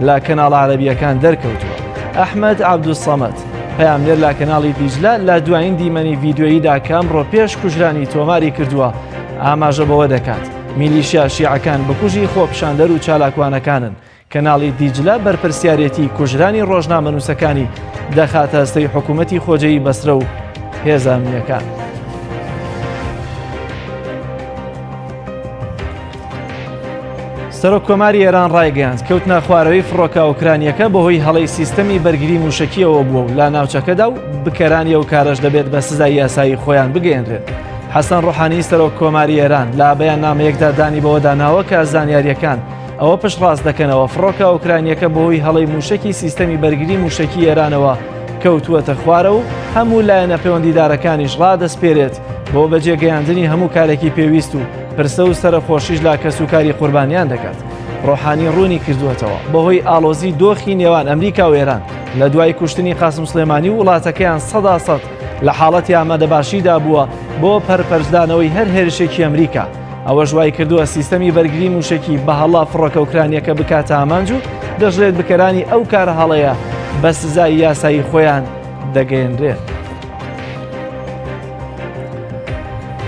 لە کەناڵ عەرەبیەکان دەرکەوتووە. ئەحمەد عەبدوسەمەد پەیامنێر لە کەناڵی دیجلە لە دوایین دیمەنی ڤیدیۆییدا کە ئەمڕۆ پێش کوژرانی تۆماری کردووە ئاماژە بەوە دەکات میلیشیا شیعەکان بکوژی خۆپشاندەر و چالاکوانەکانن. کەناڵی دیجلە بەرپرسیارەتی کوژرانی ڕۆژنامەنووسەکانی دەخاتە هەستەی حکوومەتی خۆجەیی بەسرە و هێزە ئەمنیەکان. سەرۆک کۆماری ئێران ڕایگەیاند کەوتنە خوارەوەی فڕۆکە ئوکرانیەکە بەهۆی هەڵەی سیستەمی بەرگری موشکیەوە بووە و لا ناوچەکەدا و بکەرانیە و کارەش دەبێت بە سزای یاسایی خۆیان بگەێنرێت. حەسەن ڕوحانی سەرۆک کۆماری ئێران لە بەیاننامەیەکدا دانی بەوە داناوە کە زانیاریەکان ئەوە پشت ڕاست دەکەنەوە فڕۆکە ئوکرانیەکە بەهۆی هەڵەی موشکی سیستەمی بەرگری موشکی ئێرانەوە کەوتووەتە خوارە و هەموو لایەنە پەیوەندیدارەکانیش ڕادەسپێرێت بۆ بەجێگەیاندنی هەموو کارێکی پێویست و پرسە و سەرخۆشیش لا کەسوکاری قوربانیان دەکات. ڕۆحانی ڕوونی کردووەتەوە بەهۆی ئاڵۆزی دۆخی نێوان ئەمریکا و ئێران لە دوای کوشتنی قاسم سلێمانی و وڵاتەکەیان 100% لە حاڵەتی ئامادەباشیدا بووە بۆ پەرپەرزدانەوەی هەر هێرشێکی ئەمریکا. ئەوە ژوای کردووە سیستەمی بەرگری موشکی بە هەڵا فڕۆکە ئوکرانیەکە بکاتە ئامانج و دەژێت بکەرانی ئەو کارە هەڵەیە بە سزای یاسایی خۆیان دەگەێنرێت.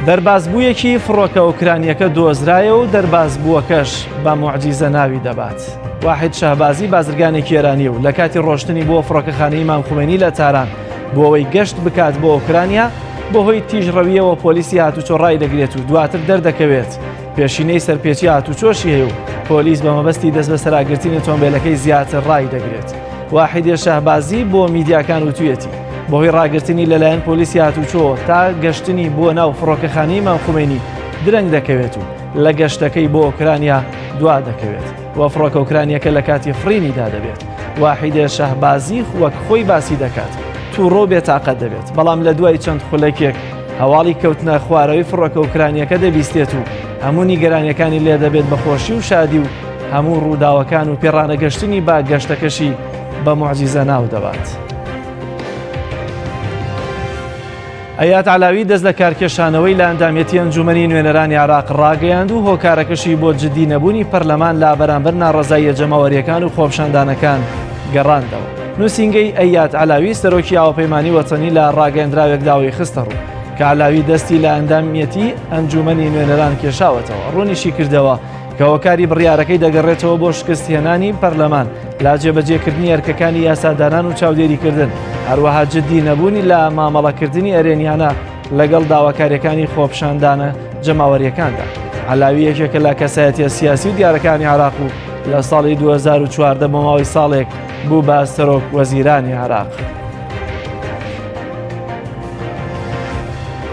دەربازبوویەکی فڕۆکە ئوکرانیەکە دۆزرایە و دەربازبووەکەش بە موعجیزە ناوی دەبات. واحید شەهبازی بازرگانێکی ئێرانیە و لە کاتی ڕۆشتنی بۆ فڕۆکەخانەی ئیمام خومێنی لە تاران بۆ ئەوەی گەشت بکات بۆ ئوکرانیا بەهۆی تیژڕەویەوە پۆلیسی هاتوچۆ ڕای دەگرێت و دواتر دەردەکەوێت. پێشینەی سەرپێچی هاتوچۆشی هەیە و پۆلیس بە مەبەستی دەست بە سەراگرتنی تۆمبیلەکەی زیاتر ڕای دەگرێت. واحیدێ شەهبازی بۆ میدیاکان وتویەتی بەهۆی ڕاگررتنی لەلایەن پۆلیسی هاتوچۆ تا گەشتنی بۆ ناو فڕۆکەخانەی ئیمام خومێنی درەنگ دەکەوێت و لە گەشتەکەی بۆ ئوکرانیا دوا دەکەوێت. وە فڕۆکە ئوکرانیەکە لە کاتی فڕینیدا دەبێت. واحیدێ شەهبازی وەک خۆی باسی دەکات تووڕۆ بێتاقەت دەبێت بەڵام لە دوای چەند خولەکێک هەواڵی کەوتنە خوارەوەی فڕۆکە ئوکرانیەکە دەبیستێت و هەموو نیگەرانیەکانی لێ دەبێت بە خۆشی و شادی و هەموو ڕووداوەکان و پێڕانەگەشتنی با گەشتەکەشی بە موعجیزە ناو دەبات. ئەیات علاوی دەست لە کارکێشانەوەی لە ئەندامەتی ئەنجومەنی نوێنەرانی عراق ڕاگەیاند و هۆکارەکەشی بۆ جددی نەبوونی پەرلەمان لا بەرامبەر ناڕەزاییە جەماوەریەکان و خۆپشاندانەکان گەڕاندەوە. نووسینگەی ئەیات علاوی سەرۆکی ئاوپەیمانی وەتەنی لە ڕاگەیاندراوێک داوای خستە ڕوو کە علاوی دەستی لە ئەندامەتی ئەنجومەنی نوێنەران کێشاوەتەوە. ڕوونیشی کردەوە کە هۆکاری بڕیارەکەی دەگەڕێتەوە بۆ شکستهێنانی پەرلەمان لا جێبەجێکردنی ئەرکەکانی یاسادانان و چاودێریکردن هەروەها جددی نەبوونی لە مامەڵەکردنی ئەرێنیانە لەگەڵ داواکاریەکانی خۆپشاندانە جەماوەریەکاندا. علاوی یەکێکە لە کەسایەتیە سیاسی و دیارەکانی عراق و لە ساڵی 2014 بۆ ماوەی ساڵێک بوو بە سەرۆک وەزیرانی عراق.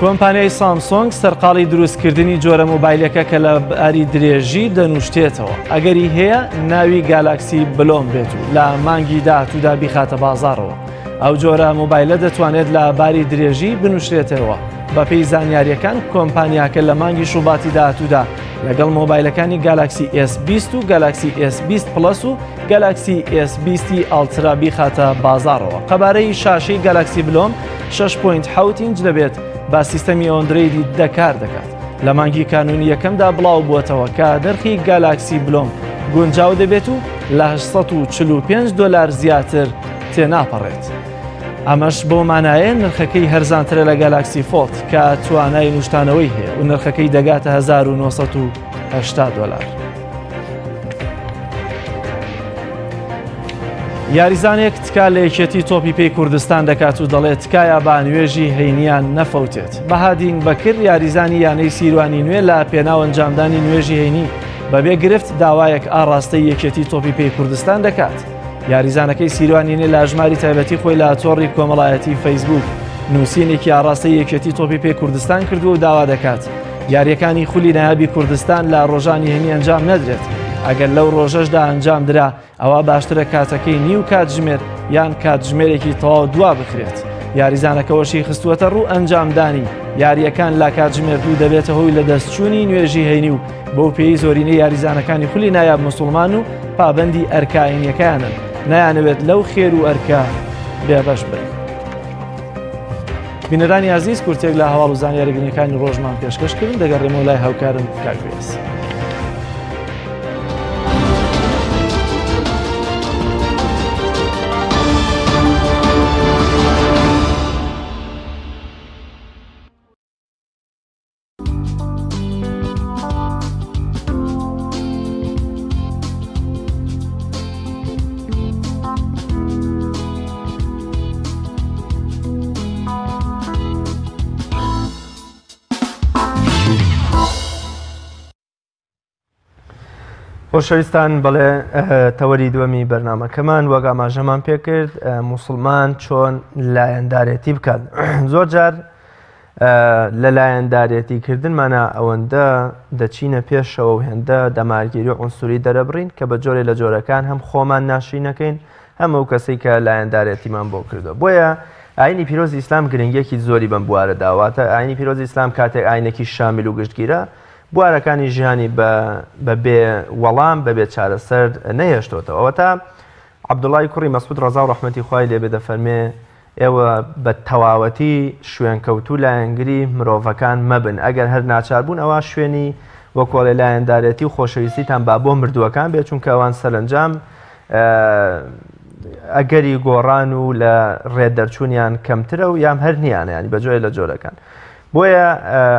کۆمپانیای سامسۆنگ سەرقاڵی دروستکردنی جۆرە مۆبایلەکە کە لە باری درێژی دەنوشتێتەوە. ئەگەری هەیە ناوی گالاکسی بلۆم بێت و لە مانگی داهاتوودا بیخاتە بازاڕەوە. ئەو جۆرە مۆبایلە دەتوانێت لە باری درێژی بنووشرێتەوە. بەپێی زانیاریەکان کۆمپانیاکە لە مانگی شوباتی داهاتوودا لەگەڵ مۆبایلەکانی گالاکسی S20 و گالاکسی S20 پلس و گالاکسی S20 ئالترا بیخاتە بازاڕەوە. قەبارەی شاشەی گالاکسی بلۆم 6.7 ئینچ دەبێت با سیستەمی ئۆندرۆیدی دەکار دەکات. لە مانگی کانونی یەکەمدا بڵاو بووەتەوە کە نرخی گالاکسی بلۆم گونجاو دەبێت و لە $845 زیاتر تێناپەڕێت. ئەمەش بۆ مانایە نرخەکەی هەرزانترە لە گالاکسی فۆلد کە توانای نوشتانەوەی هەیە و نرخەکەی دەگاتە $1980. یاریزانێک تکا لە یەکێتی تۆپی پێی کوردستان دەکات و دەڵێت تکایە با نوێژی هەینیان نەفەوتێت. بەهادین بەکرد یاریزانی یانەی سیروانی نوێ لە پێناو ئەنجامدانی نوێژی هەینی بەبێ گرفت داوایەک ئاڕاستەی یەکێتی تۆپی پێی کوردستان دەکات. یاریزانەکەی سیروانی نوێ لە ژماری تایبەتی خۆی لە تۆڕی کۆمەڵایەتی فەیسبوک نووسینێکی ئاڕاستەی یەکێتی تۆپی پێی کوردستان کردو و داوا دەکات یاریەکانی خولی نایابی کوردستان لە ڕۆژانی هەینی ئەنجام نەدرێت. ئەگەر لەو ڕۆژەشدا ئەنجام درا ئەوە باشترە کاتەکەی نیو کاتژمێر یان کاتژمێرێکی تەواو دوا بخرێت. یاریزانەکەەوەشی خستووەتە ڕوو ئەنجامدانی یاریەکان لا کاتژمێر دوو دەبێتە هۆی لە دەستچوونی نوێژی هەینی و بەو پێی زۆرینەی یاریزانەکانی خولی نایاب موسڵمان و پابەندی ئەرکاینیەکانن نایانەوێت لەو خێر و ئەرکا بێبەش بن. بینەرانی عزیز کورتێک لە هەواڵ و زانیاریگرنگەکانی ڕۆژمان پێشکەشکردن دەگەڕێمەوە لای هاوکارم کاگوێز. خۆشەویستان بەڵێ تەوەری دووەمی بەرنامەکەمان وەک ئاماژەمان پێکرد موسڵمان چۆن لایەندارێتی بکات. زۆر جار لە لایەندارێتیکردنمانە ئەوەندە دەچینە پێشەوە و هێندە دەمارگیری و ئونسوری دەرەبڕین کە بە جۆرێ لە جۆرەکان هەم خۆمان ناشرینەکەین هەم ئەو کەسەی کە لایەندارێتیمان بۆ کردو. بۆیە ئاینی پیرۆزی ئیسلام گرنگیەکی زۆری بەم بوارە داواتە. ئاینی پیرۆزی ئیسلام کاتێک ئاینێکی شامیل و گشتگیرە بوارەکانی ژیانی بە بێ وەڵام بەبێ چارەسەر نەهێشتۆتەوە. ئەوە تا عەبدوڵای کوڕی مەسعود ڕەزا و ڕەحمەتی خوای لێبێ دەفەرمێ ئێوە بە تەواوەتی شوێنکەوتوو لایەنگری مرۆڤەکان مەبن. ئەگەر هەر ناچار بوون ئەوە شوێنی وەکۆڵێ لایەندارێتی و خۆشەویستیتان با بۆ مردووەکان بێت چونکە ئەوان سەرنجام ئەگەری گۆڕان و لە ڕێدەرچوونیان کەمترە و یام هەر نیانە ینی بەجۆی لە جۆرەکان. بۆیە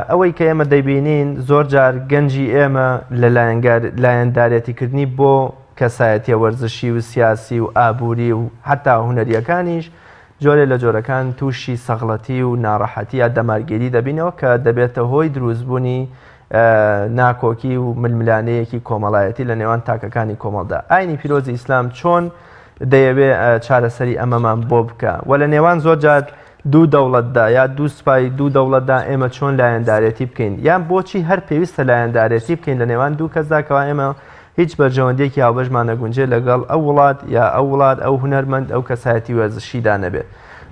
ئەوەی کە ئێمە دەیبینین زۆر جار گەنجی ئێمە لە لایەندارێتیکردنی بۆ کەسایەتیە وەرزشی و سیاسی و ئابووری و حتا هونەریەکانیش جۆرێ لە جۆرەکان تووشی سەغڵەتی و ناڕەحەتی یا دەمارگیری دەبینەوە کە دەبێتە هۆی دروستبوونی ناکۆکی و ململانەیەکی کۆمەڵایەتی لە نێوان تاکەکانی کۆمەڵدا. ئاینی پیرۆزی ئیسلام چۆن دەیەوێ چارەسەری ئەمەمان بۆ بکە و لە نێوان زۆر جار دوو دەوڵەتدا یا دوو سوپای دوو دەوڵەتدا ئێمە چۆن لایەندارێتی بکەین یان بۆچی هەر پێویستە لایەندارێتی بکەین لە نێوان دوو کەسداکەوە ئێمە هیچ بەرژەوەندێکی هاوبەشمان نەگونجێ لەگەڵ ئەو وڵات یا ئەو وڵات ئەو هونەرمەند ئەو کەسایەتی وەرزشیدا نەبێت.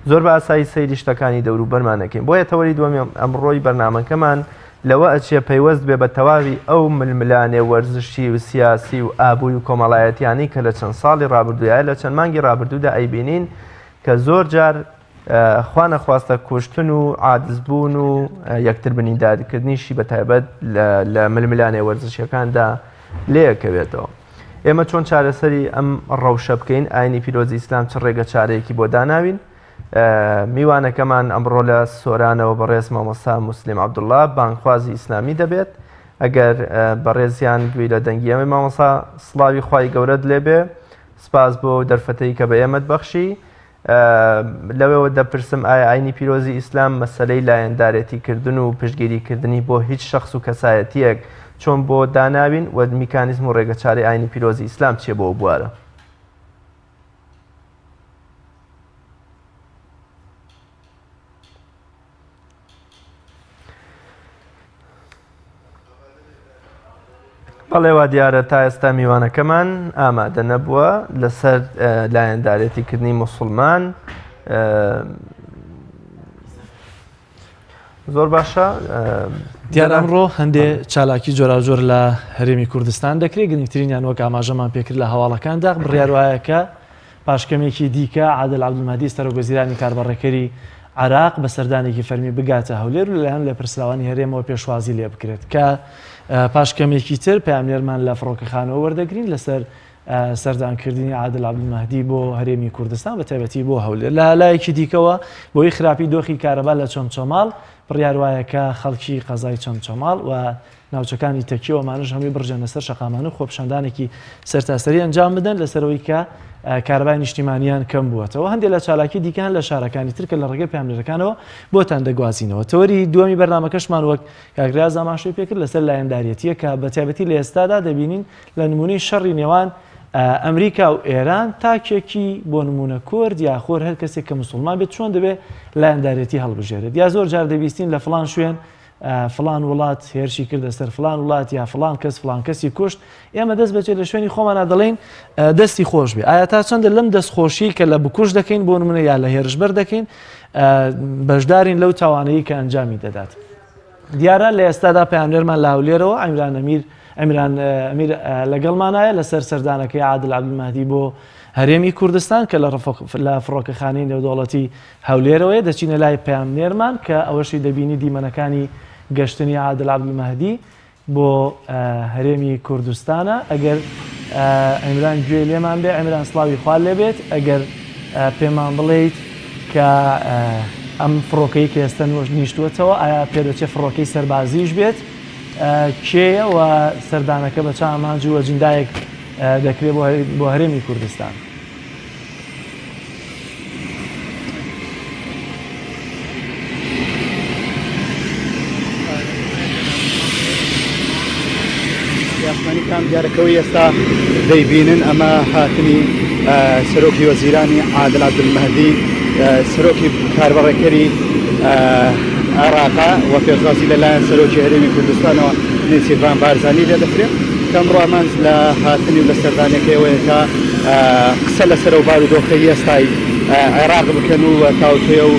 زۆر بە ئاسایی سەیری شتەکانی دەوروبەرمان نەکەین. بۆیە تەوەری دووەمی ئەمڕۆی بەرنامەکەمان لەوە ئەچێ پەیوەست بێ بە تەواوی ئەو ململانێ وەرزشی و سیاسی و ئابووری و کۆمەڵایەتیانی کە لە چەند ساڵی ڕابردوویە لە چەند مانگی ڕابردوودا ئەیبینین کە زۆر جار خوا نەخواستە کوشتن و عاجزبوون و یەکتر بنیدارکردنیشی بە تایبەت لە ململانێ وەرزشیەکاندا لێەکەوێتەوە. ئێمە چۆن چارەسەری ئەم ڕەوشە بکەین ئاینی پیرۆزی ئیسلام چ ڕێگە چارەیەکی بۆ داناوین. میوانەکەمان ئەمڕۆ لە سۆرانەوە بەڕێز مامۆستا موسلیم عەبدوڵڵا بانگخوازی ئیسلامی دەبێت. ئەگەر بەڕێزیان گوێی لە دەنگی ئەمەی مامۆستا سڵاوی خوای گەورەت لێبێ سپاس بۆ دەرفەتەی کە بە ئێمەت بەخشی. لەوەوە دەپرسم ئایا ئاینی پیرۆزی ئیسلام مەسەلەی لایەندارێتیکردن و پشتگیریکردنی بۆ هیچ شەخص و کەسایەتیەک چۆن بۆ داناوین و میکانیزم و ڕێگەچاری ئاینی پیرۆزی ئیسلام چیە بۆ بوارە؟ بەڵێ وا دیارە تا ئێستا میوانەکەمان ئامادە نەبووە لەسەر لایەندارێتیکردنی موسڵمان. زۆر باشە دیارە ئەمڕۆ هەندێ چالاکی جۆراوجۆر لە هەرێمی کوردستان دەکرێت گرنگترینیان وەک ئاماژەمان پێکرد لە هەواڵەکاندا بڕیار وایە کە پاشکەمێکی دیکە عادل عەبدولمەهدی سەرۆکوەزیرانی کاربەڕێکەری عێراق بە سەردانێکی فەرمی بگاتە هەولێر و لەلایەن لە پرسراوانی هەرێمەوە پێشوازی لێ بکرێت کە پاشکەمێکی تر پامێرمان لە فڕۆکەخانەوە وەردەگرین لەسەر سەردانکردنی عادل عەبدولمەهدی بۆ هەرێمی کوردستان بە تایبەتی بۆ هەولێر. لە لایەکی دیکەوە بۆی خراپی دۆخی کارەبا لە چۆمچۆماڵ بڕیار وایە کە خەڵکی قەزای چۆمچۆماڵ و ناوچەکانی تەکیەوەمانش هەمووی بڕژێنە سەر شەقامان و خۆپشاندانێکی سەرتاسەری ئەنجام بدەن لەسەرەوەی کە کارەبای نیشتیمانیان کەم بووەتەوە. هەندێک لە چالاکی دیکان لە شارەکانی ترکە لە ڕێگەی پامێرەکانەوە بۆتان دەگوازینەوە. تەوەری دووەمی بەرنامەکەشمان وەک کاکراز ئاماژەی پێکرد لەسەر لایەنداریەتیە کە بە تایبەتی لە ئێستادا دەبینین لە نمونەی شەڕی نێوان ئەمریکا و ئێران تاکێکی بۆ نمونە کورد یا خۆر هەر کەسێک کە موسڵمان بێت چۆن دەبێت لایەندارێتی هەڵبژێرێت یا زۆر جار دەبیستین لە فڵان شوێن فلان وڵات هێرشی کردە سەر فلان وڵات یا فلان کەس فلان کەسی کوشت ئێمە دەست بەجێ لە شوێنی خۆمانە دەڵێن دەستی خۆش بێ. ئایا تا چەندە لەم دەستخۆشی کە لە بکوش دەکەین بۆ نمونە یا لە هێرشبەر دەکەین بەشدارین لەو تاوانەیە کە ئەنجامی دەدات. دیارە لە ئێستادا پەیامبەرمان لە هەولێرەوە ئەمیران ئەمیر لەگەڵمانایە لەسەر سەردانەکەی عادل عەبدولمەهدی بۆ هەرێمی کوردستان کە لە فڕۆکەخانەی نێودەوڵەتی هەولێرەوەیە دەچینە لای پەیامبەرمان کە ئەوەشی دەبینی دیمەنەکانی گەشتنی عادل عەبدولمەهدی بۆ هەرێمی کوردستانە. ئەگەر ئەمیران گوێ لێمان بێ ئەمیران سڵاوی خوا لێبێت ئەگەر پێمان بڵێیت کە ئەم فڕۆکەی کە ئێستا نیشتووەتەوە ئایا پێدەچێت فڕۆکەی سەربازیش بێت کێیە و سەردانەکە بە چا ئامانج و ئەجندایەک دەکرێت بۆ هەرێمی کوردستان. نیشتمانیەکان دیارەکەوەی ئێستا دەیبینن ئەمە هاتنی سەرۆکی وەزیرانی عادل عەبدولمەهدی سەرۆکی کاربڕێکەری عێراقا و پێشوازی لەلایەن سەرۆکی هەرێمی کوردستانەوە نێچیروان بارزانی لێ دەکرێت کە ئەمڕۆ ئەمان لە هاتنی و لە سەردانیەکەیەوەیە کە قسە لەسەر و بارودۆخەی ئێستای عێراق بکەن و تاوتوێ و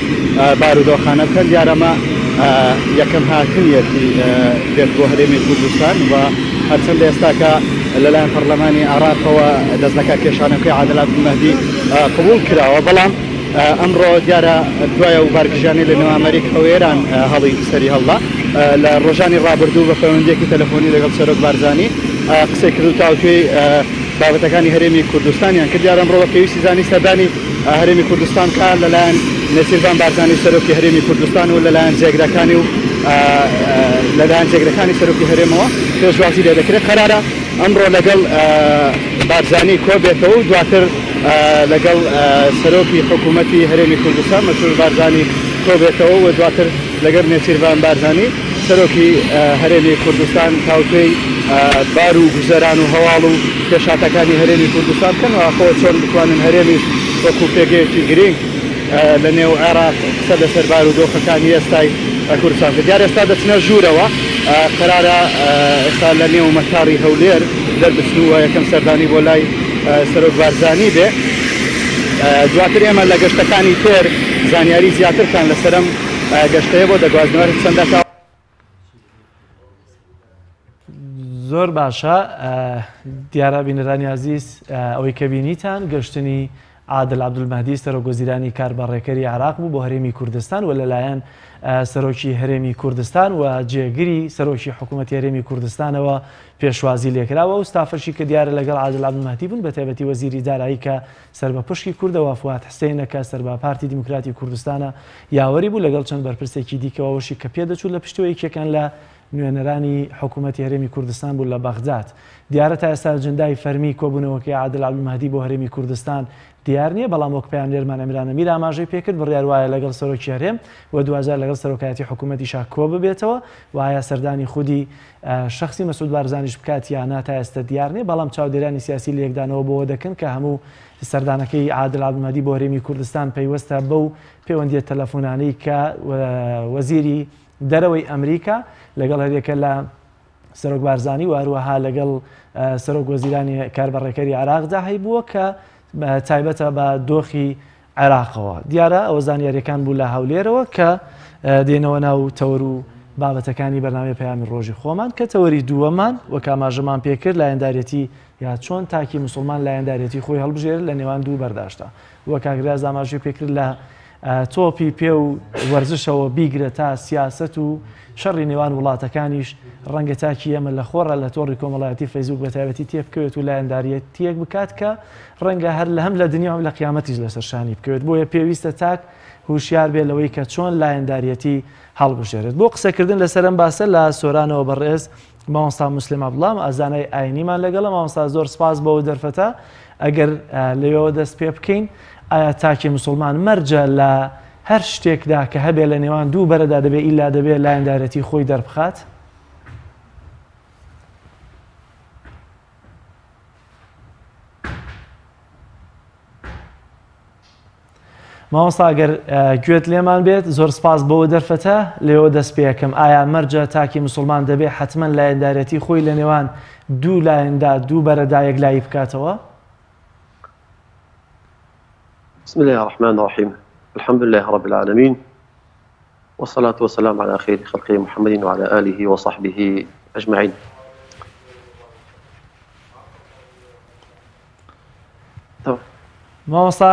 بارودۆخانە بکەن دیارەمە یەکەم هاتنیەتی بێت بۆ هەرێمی کوردستان و هەرچەند ئێستا کە لەلایەن پەرلەمانی عێراقەوە دەست لە کێشانەکەی عادل عەبدولمەهدی قبول کراوە بەڵام ئەمڕۆ دیارە دوایە و بارگژانی لە نێو ئەمریکا و ئێران هەڵی سەری هەڵدا لە ڕۆژانی ڕابردوو بە پەیوەندیەکی تەلەفۆنی لەگەڵ سەرۆک بارزانی قسەی کرد و تاوتوێی بابەتەکانی هەرێمی کوردستانیان کرد دیارە ئەمڕۆ پێویستی زانی سەردانی هەرێمی کوردستان کار لەلایەن نێچیروان بارزانی سەرۆکی هەرێمی کوردستان و لەلایەن جێگرەکانی و لەلایەن جێگرەکانی سەرۆکی هەرێمەوە پێشوازی لێ دەکرێت قەرارە ئەمڕۆ لەگەڵ بارزانی کۆ بێتەوە و دواتر لەگەڵ سەرۆکی حکوومەتی هەرێمی کوردستان مەسعود بارزانی کۆ بێتەوە و دواتر لەگەڵ نێچیروان بارزانی سەرۆکی هەرێمی کوردستان تاوتوێی بار و گوزەران و هەواڵ و پێشاتەکانی هەرێمی کوردستان بکەنەوە خۆ چۆن بتوانن هەرێمیش وەکو پێگەیەکی گرنگ لە نێو عێراق قسە لەسەر بارودۆخەکانی ئێستای کوردستان کرد دیارە ئێستا دەچنە ژوورەوە قەرارە ئێستا لە نێو مەتاڕی هەولێر دەربچن و یەکەم سەردانی بۆ لای سەرۆک بارزانی بێ دواتر ئێمە لە گەشتەکانی تر زانیاری زیاترتان لەسەرم گەشتەیە بۆ دەگوازنەوە چەندەکە زۆر باشە دیارە بینەرانی عزیز ئەوەی کە بینیتان گەشتنی عادل عەبدولمەهدی سەرۆکوەزیرانی کاربڕێکەری عێراق بوو بۆ هەرێمی کوردستان و لەلایەن سەرۆکی هەرێمی کوردستان و جێگیری سەرۆکی حکوومەتی هەرێمی کوردستانەوە پێشوازی لێکراوە و ستافەرشی کە دیارە لەگەڵ عادل عەبدولمەهدی بوون بە تایبەتی وەزیری دارایی کە سەربەپشکی کوردەوە فواد حسێنەکە سەربا پارتی دیموکراتی کوردستانە یاوەری بوو لەگەڵ چەند بەرپرسێکی دیکەوەشی کە پێدەچوو لە پشتەوەی یەکێکان لە نوێنەرانی حکوومەتی هەرێمی کوردستان بوو لە بەغداد دیارە تا ئێستا ئەجەندای فەرمی کۆبوونەوەکەی عادل عەبدولمەهدی بۆ هەرێمی کوردستان دیار نییە بەڵام وەک پەیامبەرمان ئەمیران ئەمیر ئاماژەی پێکرد بڕیار وایە لەگەڵ سەرۆکی هەرێم و دوجار لەگەڵ سەرۆکایەتی حکوومەتیشا کۆ ببێتەوە وایە سەردانی خودی شخصی مەسعود بارزانیش بکات یانە تا ئێستا دیار نییە بەڵام چاودێرانی سیاسی لە یەکدانەوە بۆەوە دەکەن کە هەموو سەردانەکەی عادل عەبدولمەهدی بۆ هەرێمی کوردستان پەیوەستە بەو پەیوەندیە تەلەفۆنانەی کە وەزیری دەرەوەی ئەمریکا لەگەڵ هەرێکە لە سەرۆک بارزانی و هەروەها لەگەڵ سەرۆک وەزیرانی کاربڕێکەری عێراقدا هەیبووە کە تایبەتە بە دۆخی عێراقەوە دیارە ئەوە زانیاریەکان بوو لە هەولێرەوە کە دێنەوە ناو تەوەر و بابەتەکانی بەرنامەی پەیامی ڕۆژی خۆمان کە تەوەری دووەمان وەک ئاماژەمان پێکرد لایەندارێتی یا چۆن تاکی موسڵمان لایەندارێتی خۆی هەڵبژێرت لە نێوان دوو بەرداشتە وەک کاکراز ئاماژەی پێکرد لە تۆپی پێ و وەرزشەوە بیگرە تا سیاست و شەڕی نێوان وڵاتەکانیش ڕەنگە تاکی ئەمە لە خۆڕە لە تۆڕی کۆمەڵایەتی فەیسبوک بە تایبەتی تێبکەوێت و لایەنداریەتیەک بکات کە ڕەنگە هەر لە هەم لە دنیا و لە قیامەتیش لەسەر شانی بکەوێت بۆیە پێویستە تاک هوشیار بێت لەوەی کە چۆن لایەنداریەتی هەڵبژێرێت بۆ قسەکردن لەسەرم باسە لە سۆرانەوە بەڕێز مامۆستا مسلم عەبدوڵڵا ئازانای ئاینیمان لەگەڵە مامۆستا زۆر سپاس بەوە دەرفەتە ئەگەر لەوێەوە دەست پێ بکەین ئایا تاکی موسڵمان مەرجە لە هەر شتێکدا کە هەبێ لە نێوان دوو بەرەدا دەبێت ئیلا دەبێت لایەندارەتی خۆی دەربخات مامۆستا ئەگەر گوێت لێمان بێت زۆر سپاس بەوە دەرفەتە لێەوە دەست پێەکەم ئایا مەرجە تاکی موسڵمان دەبێت حتمما لایەندارەتی خۆی لە نێوان دوو لایەندا دوو بەرەدا یەکلایی بکاتەوە بسم الله الرحمن الرحيم الحمد لله رب العالمين والصلاة والسلام على خير خلقه محمد وعلى آله وصحبه أجمعين مامۆستا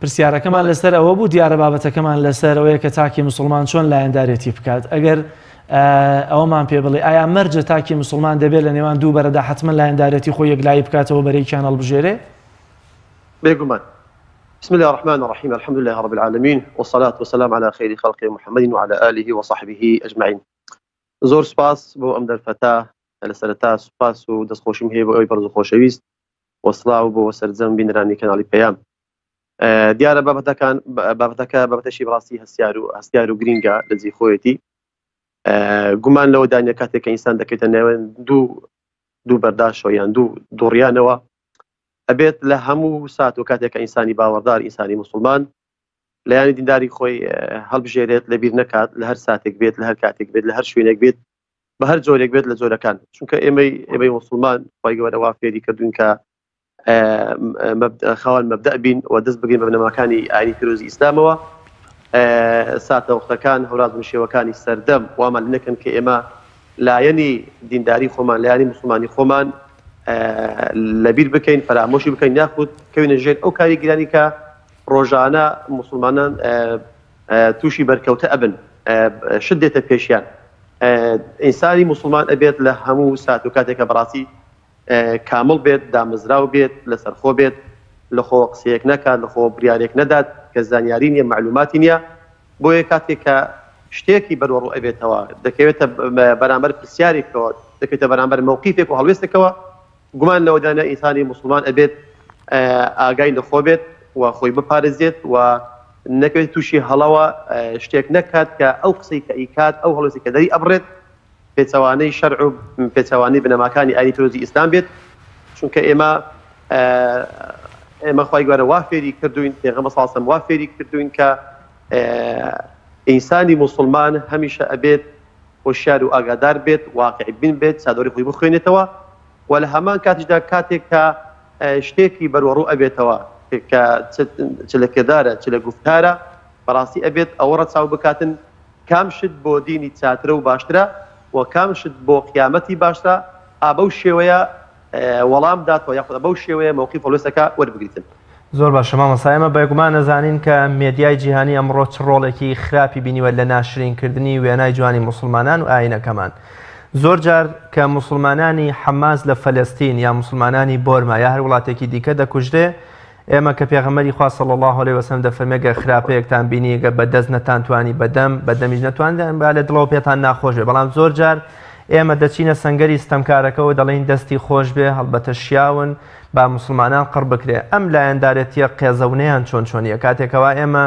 پرسیارەکەمان لەسەر ئەوە بوو دیارە بابەتەکەمان لەسەر ئەوەیە کە تاکی موسڵمان چۆن لایەندارێتی بکات ئەگەر ئەوەمان پێ بڵێ ئایا مەرجە تاکی موسڵمان دەبێت لە نێوان دوو بەرەدا حتمما لایەندارێتی خۆی یەکلایی بکاتەوە بەرەیکیان هەڵبژێرێ بيقومان بسم الله الرحمن الرحيم الحمد لله رب العالمين والصلاة والسلام على خير خلقه محمد وعلى آله وصحبه أجمعين زۆر سپاس بۆ ئەم دەرفەتە لەسەرەتا سوپاس و دەستخۆشیم هەیە بۆ ئەوی بەرز و خۆشەویست وەسڵاو بۆ سەرجەم بینەرانی کەناڵی پەیام دیارە بابەتەکە بابەتەشی بڕاستی هەستیار و گرینگە لە جێی خۆیەتی گومان لەوە دانیە کاتێک کە ئینسان دەکەوێتە نێوان دوو بەرداشەوە یان دوو دووڕیانەوە ئەبێت لە هەموو سات و کاتێک کە ئینسانی باوەڕدار ئینسانی مسلمان لە یانی دینداری خۆی هەڵبژێرێت لەبیر نەکات لە هەر ساتێک بێت لە هەر کاتێک بێت لە هەر شوێنێک بێت بە هەر جۆرێک بێت لە جۆرەکان چونکە ئێمەی مسلمان خۆی گەورە وا فێری کردوین کە خاوەن مەبدەء بین و دەست بگرین بە بنەماکانی ئاینی پیرۆزی ئیسلامەوە ساتە وەختەکان هەوراز مشێوەکانی سەردەم وامان نەکەن کە ئێمە لایەنی دینداری خۆمان لایەنی مسلمانی خۆمان لەبیر بکەین فەرامۆشی بکەین یاخود کەوینە ژێر ئەو کاریگرانی کە ڕۆژانە مسلمانان تووشی بەرکەوتە ئەبن شت دێتە پێشیان ئینسانی مسلمان ئەبێت لە هەموو سات و کاتێکە بەڕاستی کامل بێت دامەزراو بێت لەسەرخۆ بێت لەخۆ قسەیەک نەکات لەخۆ بریارێک نەدات کە زانیاری نییە معلوماتی نییە بۆیە کاتێک کە شتێکی بەروەڕوو ئەبێتەوە دەکەوێتە بەرامبەر پرسیارێکەوە دەکەوێتە بەرامبەر موقیفێک و هەڵوێستێکەوە گومان لەوەدانە ئینسانی مسلمان ئەبێت ئاگای لەخۆ بێت و خۆی بپارێزێت و نەکەوێت تووشی هەڵەوە شتێک نەکات کە ئەو قسەی کە ئیکات ئەو هەڵوێستی کە دەری ئەبڕێت پێچەوانەی شەرع و پێچەوانەی بنەماکانی ئاینی پیرۆزی ئیسلام بێت چونکە ئێمە خۆی گەورە وا فێری کردوین پێغەمبەر صلی الله علیه و سلم وا فێری کردوین کە ئینسانی مسلمان هەمیشە ئەبێت هۆشیار و ئاگادار بێت واقعی بین بێت چادۆری خۆی بخوێنێتەوە و لە هەمان کاتیشدا کاتێک کە شتێکی بەروەڕوو ئەبێتەوە کە چ لە کردارە چ لە گفتارە بەڕاستی ئەبێت ئەوە ڕەچاو بکاتن کام شت بۆ دینی چاترە و باشترە و کام شت بۆ قیامەتی باشترە ئابەو شێوەیە وەڵام داتەوە یاخود بەو شێوەیە موقیف هەڵوێستەکە وەربگریتن. زۆر باشە مامۆستا ئێمە بەگومان نەزانین کە مێدیای جیهانی ئەمڕۆ چ ڕۆڵێکی خراپی بینیوە لە ناشرینکردنی وێنای جوانی مسلمانان و ئاینەکەمان. زۆر جار کە مسلمانانی حەماس لە فەلەستین یا مسلمانانی بۆرما یا هەر وڵاتێکی دیکە دەکوژرێ ئێمە کە پێغەمبەری خوا صلی الله علیه و سلم دەفەرمێگە خراپەیەکتان بینیگە بەدەست نەتانتوانی بەدەمیش نەتوانیان با لە دڵەوە پێتان ناخۆش بێ بەڵام زۆر جار ئێمە دەچینە سەنگەری ستەمکارەکەەوە دەڵێن دەستی خۆش بێ هەڵبەتە شیاون با مسلمانان قڕ بکرێ ئەم لایەندارەتیە قێزەونەیان چۆنیە کاتێکەوە ئێمە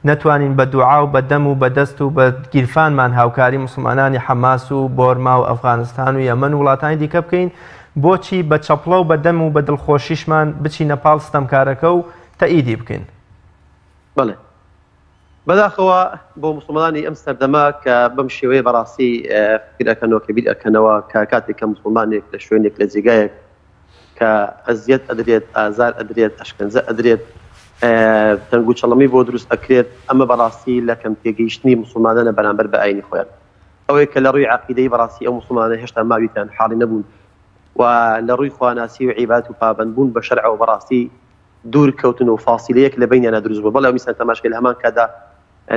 نەتوانین بە دوعا و بە دەم و بە دەست و بە گیرفانمان هاوکاری مسلمانانی حەماس و بۆرما و ئەفغانستان و یەمەن و وڵاتانی دیکە بکەین بۆچی بە چەپڵە و بە دەم و بە دڵخۆشیشمان بچینە پاڵ ستەمکارەکە و تەئیدی بکەین. بەڵێ بەداخەوە بۆ مسلمانانی ئەم سەردەما کە بەم شێوەیە بەڕاستی فکرەکەنەوە کە بیر ئەکەنەوە کە کاتێک کە مسلمانێک لە شوێنێک لە جێگایەک کە ئەزیەت ئەدرێت ئازار ئەدرێت ئەشکەنجە ئەدرێت تەنگ و چەڵەمی بۆ دروست ئەکرێت ئەمە بەڕاستی لە کەم تێگەیشتنی مسلمانانە بەرامبەر بە ئاینی خۆیان ئەوەیە کە لە ڕووی عەقیدەی بەڕاستی ئەو مسلمانە هێشتا ماویتان حاڵی نەبوون و لە ڕووی خواناسی و عیبادەت و پابەندبوون بە شەرع و بەڕاستی دوور کەوتن و فاسیلەیەک لە بینیانە دروست بوو بەڵام میسان تەماشای لە هەمان کادا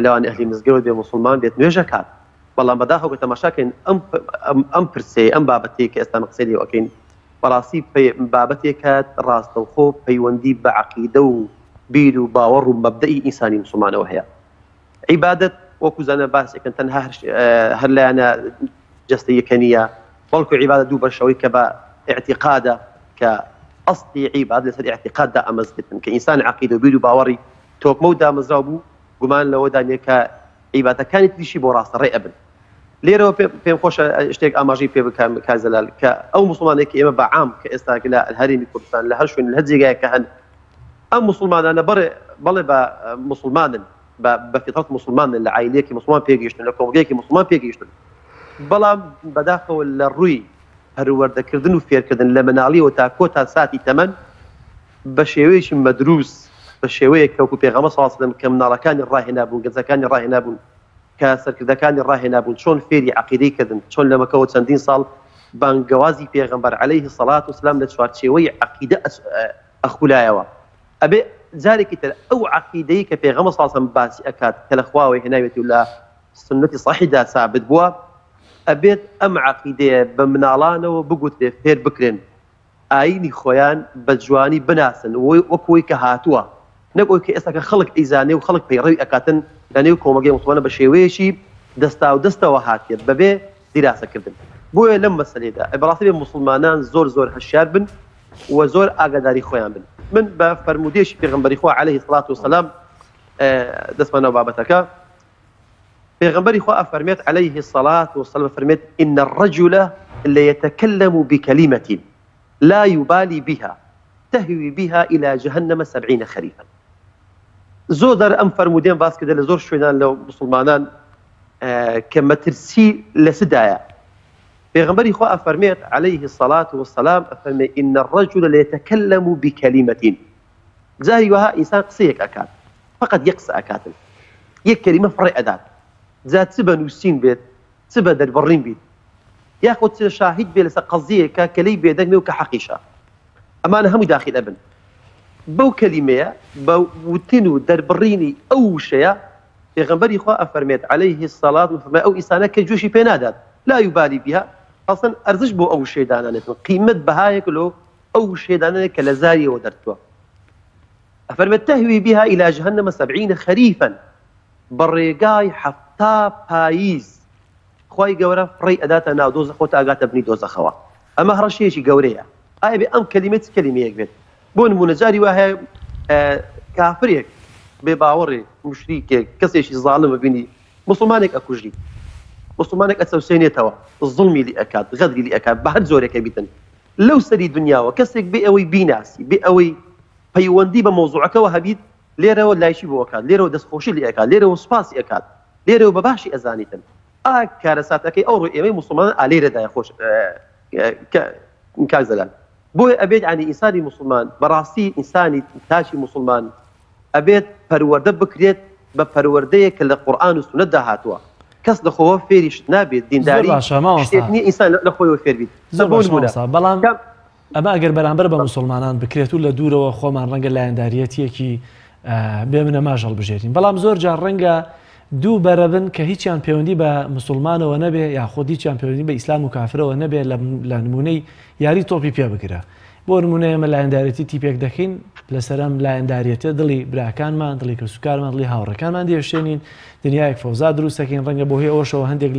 لەوان ئەهلی مزگەوت بێ مسلمان بێت نوێژە کات بەڵام بەداخەوە کە تەماشاکەین ئەم پرسەیە ئەم بابەتەیە کە ئێستا قسەی لێ ئەکەین بەڕاستی بابەتێکە ڕاستەوخۆ پەیوەندی بە عەقیدە و بیر و باوەڕ و مەبدەئی ئینسانی مسلمانەوە هەیە. عیبادەت وەکو زانە باسێکن تەنها هەر لایەنە جەستە یەکەنیە بەڵکو عیبادەت دوو بەشەوەی کە بە اعتقادە کە ئەسڵی عیبادەت لەسەر اعتقاددا ئەمەزگرتن کە ئینسان عەقیدە و بیر و باوەڕی تۆکمە و دامەزراو بوو گومان لەوە دانێ کە عیبادەتەکانی تریشی بۆ ڕاستەڕێ ئەبن. لێرەوە پێم خۆشە شتێک ئاماژەی پێ بکەم کازەلال کە ئەو مسلمانێک کە ئێمە بەعام کە ئێستا لە هەرێمی کوردستان لە هەر شوێن لە هەر جێگایەک کە هەن ئەم مسلمانانە بەڵێ بە مسلمانن بە فیترەت مسلمانن لە عایلەیەکی مسلمان پێگەیشتن لە کۆمەڵگەیەکی مسلمان پێگەیشتن بەڵام بەداخەوە لە ڕووی هەروەردەکردن و فێرکردن لە مەناڵیەوە تا کۆتا ساتی تەمەن بە شێوەیەکی مەدرووس بە شێوەیەک کەوکو پێغەمبەر صلی الله علیه و سلم کە مناڵەکانی ڕاهێنابوون گەنجەکانی ڕاهێنابوون کە سەرکردەکانی ڕاهێنابوون چۆن فێری عەقیدەی کردن چۆن لە مەکەوە چەندین ساڵ بانگەوازی پێغەمبەر عەلەیه الصەلاة وسلام لە چوارچێوەی عەقیدە ئەخولایەوە ئەبێ جارێکی تر ئەو عەقیدەی کە پێغەمبەر صلی الله علیه و سلم باسی ئەکات کە لە خواوەی هێناوێتی و لە سنەتی صەحیحدا ثابت بووە ئەبێت ئەم عەقیدەیە بە مناڵانەوە بگوترێ فێر بکرێن ئاینی خۆیان بە جوانی بناسن وەکوەی کە هاتووە نەکەوەی کە ئێستا کە خەڵک ئەیزانێ و خەڵک پەیڕەوی ئەکاتن لە نێو کۆمەڵگەی مسلمانە بە شێوەیەکی دەستا و دەستەوە هاتێت بەبێ دیراسەکردن بۆیە لەم مەسەلەیەدا بەڕاستی بێ مسلمانان زۆر هەشیار بن و زۆر ئاگاداری خۆیان بن. من بە فەرمودێشی پێغەمبەری خوا عەلەیه الصەلاة وسلام دەستمەنەوە بابەتەکە پیغمبری خوا فرميت عليه الصلاة والسلام فرميت إن الرجل ليتكلم بكلمة لا يبالي بها تهوي بها إلى جهنم 70 خريفا. زودر أم فرمودين باس كده لزور شوينان لو مسلمانان كما ترسي لسدايا. پیغمبری خوا فرميت عليه الصلاة والسلام فرميت إن الرجل ليتكلم بكلمة زاري وها إنسان قصيك أكاد فقط يقص أكاد يك كلمة فرع أدات ذات سبا نوسين بيت سبا دربرين بيت ياخد شاهد بي لسا قضية كلي بيدك ميو كحقيشة أما أنا هم داخل أبن بو كلمة بو وتنو دربريني أو شيء پیغمبری خوا فرميت عليه الصلاة والسلام أو إنسانة كجوشي بينادات لا يبالي بها أصلا أرزش بو أو شيء دانا قيمة بهايك لو أو شيء دانا كلزاري ودرتوا فرميت تهوي بها إلى جهنم 70 خريفا بريقاي حفتا بايز خواي قورا فري أداتا ناو دوزخ وتا أغاتا بني دوزخوا أما هرشيشي قوريا آي بأم كلمة يكبت بون منزاري وهي كافريك بباوري مشريك كسيشي ظالم بيني مسلمانك أكوجي مسلمانك أتسوسيني توا الظلمي اللي أكاد غدري اللي أكاد بعد زورك بيتن لو سري دنيا وكسك بأوي بيناسي بأوي پەیوەندی بە مۆزوعەکەەوە هەبیت لێرەوە لایشی بۆ ئەکات لێرەوە دەستخۆشی لێ ئەکات لێرەوە سوپاسی ئەکات لێرەوە بە باشی ئەزانیتن کارەساتەکەی ئەو ڕوو ئێمەی موسڵمانان ئالێرەدایە خۆش کاک زەلال بۆیە ئەبێت عنی ئینسانی موسڵمان بەڕاستی ئینسانی تاچی موسڵمان ئەبێت پەروەردە بکرێت بە پەروەردەیە کە لە قورئان و سونەتدا هاتووە کەس لەخۆوە فێریش نابێت دینداری شتێک نییە ئینسان لەخۆیەوە فێر بیت بەڵام ئەمە ئەگەر بەرامبەر بە مسلمانان بکرێت و لە دوورەوە خۆمان ڕەنگە لایەنداریەتیەکی بێ منە ماژ هەڵبژێرین بەڵام زۆر جار ڕەنگە دوو بەرەبن کە هیچیان پەیوەندی بە مسلمانەوە نەبێ یاخۆ هیچیان پەیوەندی بە ئیسلام و کافرەوە نەبێ لە نمونەی یاری تۆپی پێ بگرە بۆ نمونە ئێمە لایەنداریەتی تیپێک دەکەین لەسەرم لایەنداریەتە دڵی براکانمان دڵی کەسوکارمان دڵی هاوڕەکانمان دێشێنین دنیایەک فەوزا دروستەکەین ڕەنگە بۆ هێ ئەوشەوە هەندێک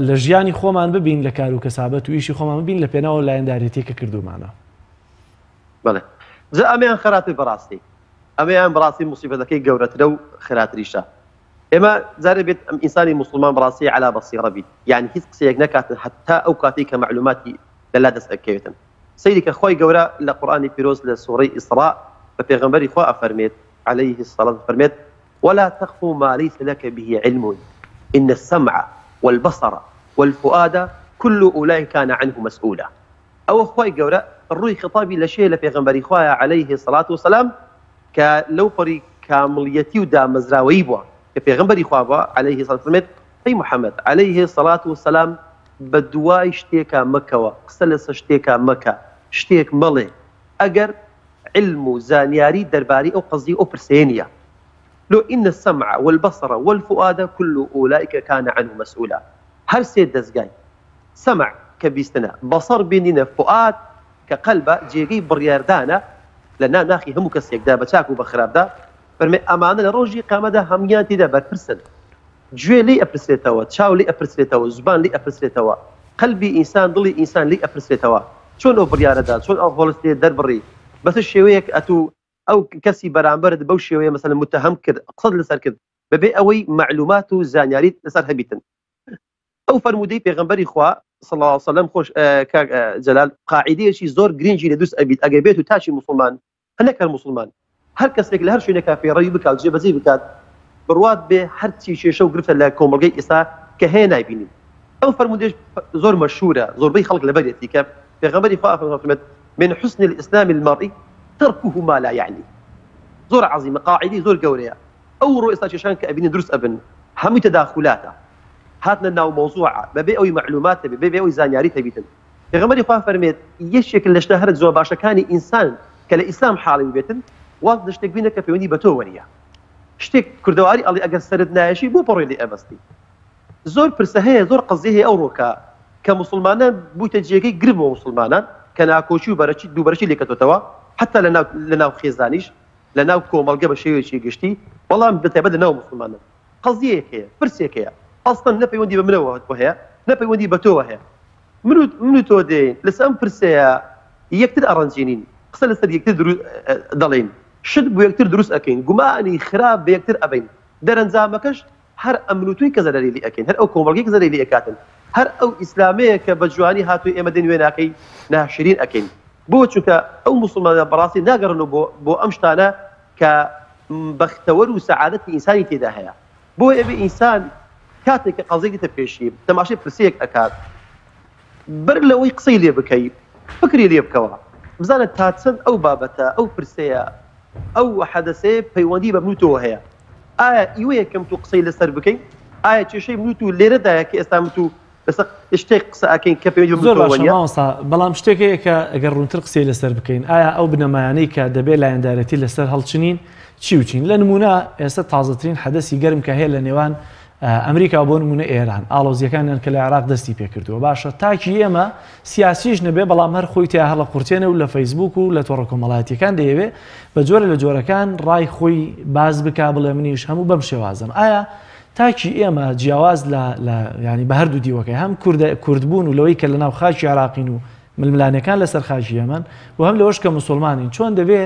لە ژیانی خۆمان ببین لە کار و کەسابەت و ئیشی خۆمان ببین لە پێناوە لایەنداریەتی کە کردومانە بەڵێ جا ئەمەیان خراپی بەڕاستی ئەمەیان بەڕاستی موسیبەتەکەی گەورەترە و خراتریشە ئێمە جارێ بێت ئەم ئینسانی موسڵمان بەڕاستی عەلا بەسیرە بیت یعنی هیچ قسەیەک نەکاتن حتا ئەو کاتی کە معلوماتی لەلا دەست ئەکەوێتن سەیری کە خۆی گەورە لە قورئانی پیرۆز لە سوورەی ئیسراء بە پێغەمبەری خوا ئەفەرمێت عليه الصلاة فرمێت ولا تخف ما ليس لك به علم إن السمع والبصر والفؤاد كل أولئك كان عنه مسؤولا أو أخوي جورا الروي خطابي لشيء لبيغمبري خوايا عليه الصلاة والسلام كلو فري كامليتي ودا مزراوي بوا كبيغمبري خوايا عليه الصلاة والسلام أي محمد عليه الصلاة والسلام بدواي شتيكا مكوا قسلس شتيكا مكة شتيك ملي أجر علم زانياري درباري أو قصدي أو برسينيا لو إن السمع والبصر والفؤاد كل أولئك كان عنه مسؤولا هل سيد دزقاي سمع كبيستنا بصر بيننا فؤاد كقلب جيغي برياردانا لنا ناخي همو كسيك دا بتاكو بخراب دا فرمي أمانا لروجي قام دا هميان تدا برسن جوي لي أبرسلتوا تشاو لي أبرسلتوا زبان لي أبرسلتوا قلبي إنسان ضلي إنسان لي أبرسلتوا شون أو برياردا شون أو فولستي دربري بس الشيويك أتو أو كسي برامبرد بوشي مثلا متهم كد أقصد لسر كد ببي أوي معلوماته زانياريت لسر هبيتن أو فرمودي بيغمبري خوا صلى الله عليه وسلم خوش جلال قاعدة شي زور جرينجي لدوس أبيت أجابته تاشي مسلمان هناك المسلمان هر كسرك لهر شيء نكافي رأي بكال جيب زي بكال برواد به هر شيء شو قرفت لكم رجع إسا كهنا يبينين أو فرمودي زور مشهورة زور بي خلق لبريتي كاب بيغمبري خوا من حسن الإسلام المرئي تركه ما لا يعني زور عظيمة قاعدة زور قورية أو رؤية شان كأبين درس أبن هم تداخلاته هاتنا ناو موضوع ببي أوي معلومات ببي أوي زانياري تبيتن غمري خوا فرميت يشك اللي اشتهرت زور باشا كان إنسان كلا إسلام حالي بيتن واضح نشتك بينك في وني بتوانية اشتك كردواري اللي أجر سردنا يشي بو بري اللي أبستي زور برسهية زور قصديه أو روكا كمسلمانان بو تجيكي قربوا مسلمانان كان كوشي وبرشي دو برشي اللي كتوتوا حتى لناو خيزانيش لناو كومالجا بشيء شيء قشتي والله بتبدا ناو مسلمان قضيه هي فرسيك هي اصلا نبي وندي بمنو وهي نبي وندي بتو وهي منو تودين لسان فرسيا يكتر ارنجينين قصه لسه يكتر ضلين شد بو يكتر دروس اكين قماني خراب بيكتر ابين درن زامكش هەر ئەمنوتوی کە زەرەری لێ ئەکەین هەر ئەو کۆمەڵگەی کە زەرەری لێ ئەکاتن هەر ئەو ئیسلامەیە کە بە جوانی هاتووی ئێمە دەین وێناکەی ناشرین ئەکەین بۆ چونکە ئەو مسلمانە بەڕاستی ناگەڕن بۆ ئەم شتانە کە بەختەوەر و سەعادەتی ئینسانی تێدا هەیە بۆ ئێوێ ئینسان کاتێک کە قەزەی دێتە پێشی تەماشای پرسەیەک ئەکات بەر لەوەی قسەی لێ بکەیت فکری لێ بکەوە بزانە تا چەند ئەو بابەتە ئەو پرسەیە ئەو حەدەسەیە پەیوەندی بە بنوتەوە هەیە ئایا ئیوەیەکەم تو قسەی لەسەر بکەین ئایا کێشەی بنوت و لێرەدایە کە ئێستا تو لەسەر شتێک قسە ئەکەین کە پێویستی زۆر باشە بەڵام شتێکەیە کە ئەگەر ڕوونتر قسەی لەسەر بکەین ئایا ئەو بنەمایانەی کە دەبێت لایەندارەتی لەسەر هەڵچنین چی وچین لە نمونە ئێستا تازەترین حەدەسی گەرم کە هەیە لە نێوان ئەمریکا بۆ نمونە ئێران ئاڵۆزیەکانیان کە لە عێراق دەستی پێکردووە باشە تاکی ئێمە سیاسیش نەبێ بەڵام هەر خۆی تیا هەڵە قورتێنە و لە فەیسبوک و لە تۆڕە کۆمەڵایەتیەکان دەیەوێت بە جۆرە لە جۆرەکان ڕای خۆی باز بکا بڵێ منیش هەموو بەم شێوازم ئایا تاکی ئێمە جیاواز لە ینی بە هەردوو دیوەکەی هەم کوردبوون و لەوەی کە لە ناو خاکی عێراقین و ململانەکان لەسەر خاکی ئێمن و هەم لەوەش کە مسلمانین چۆن دەبێ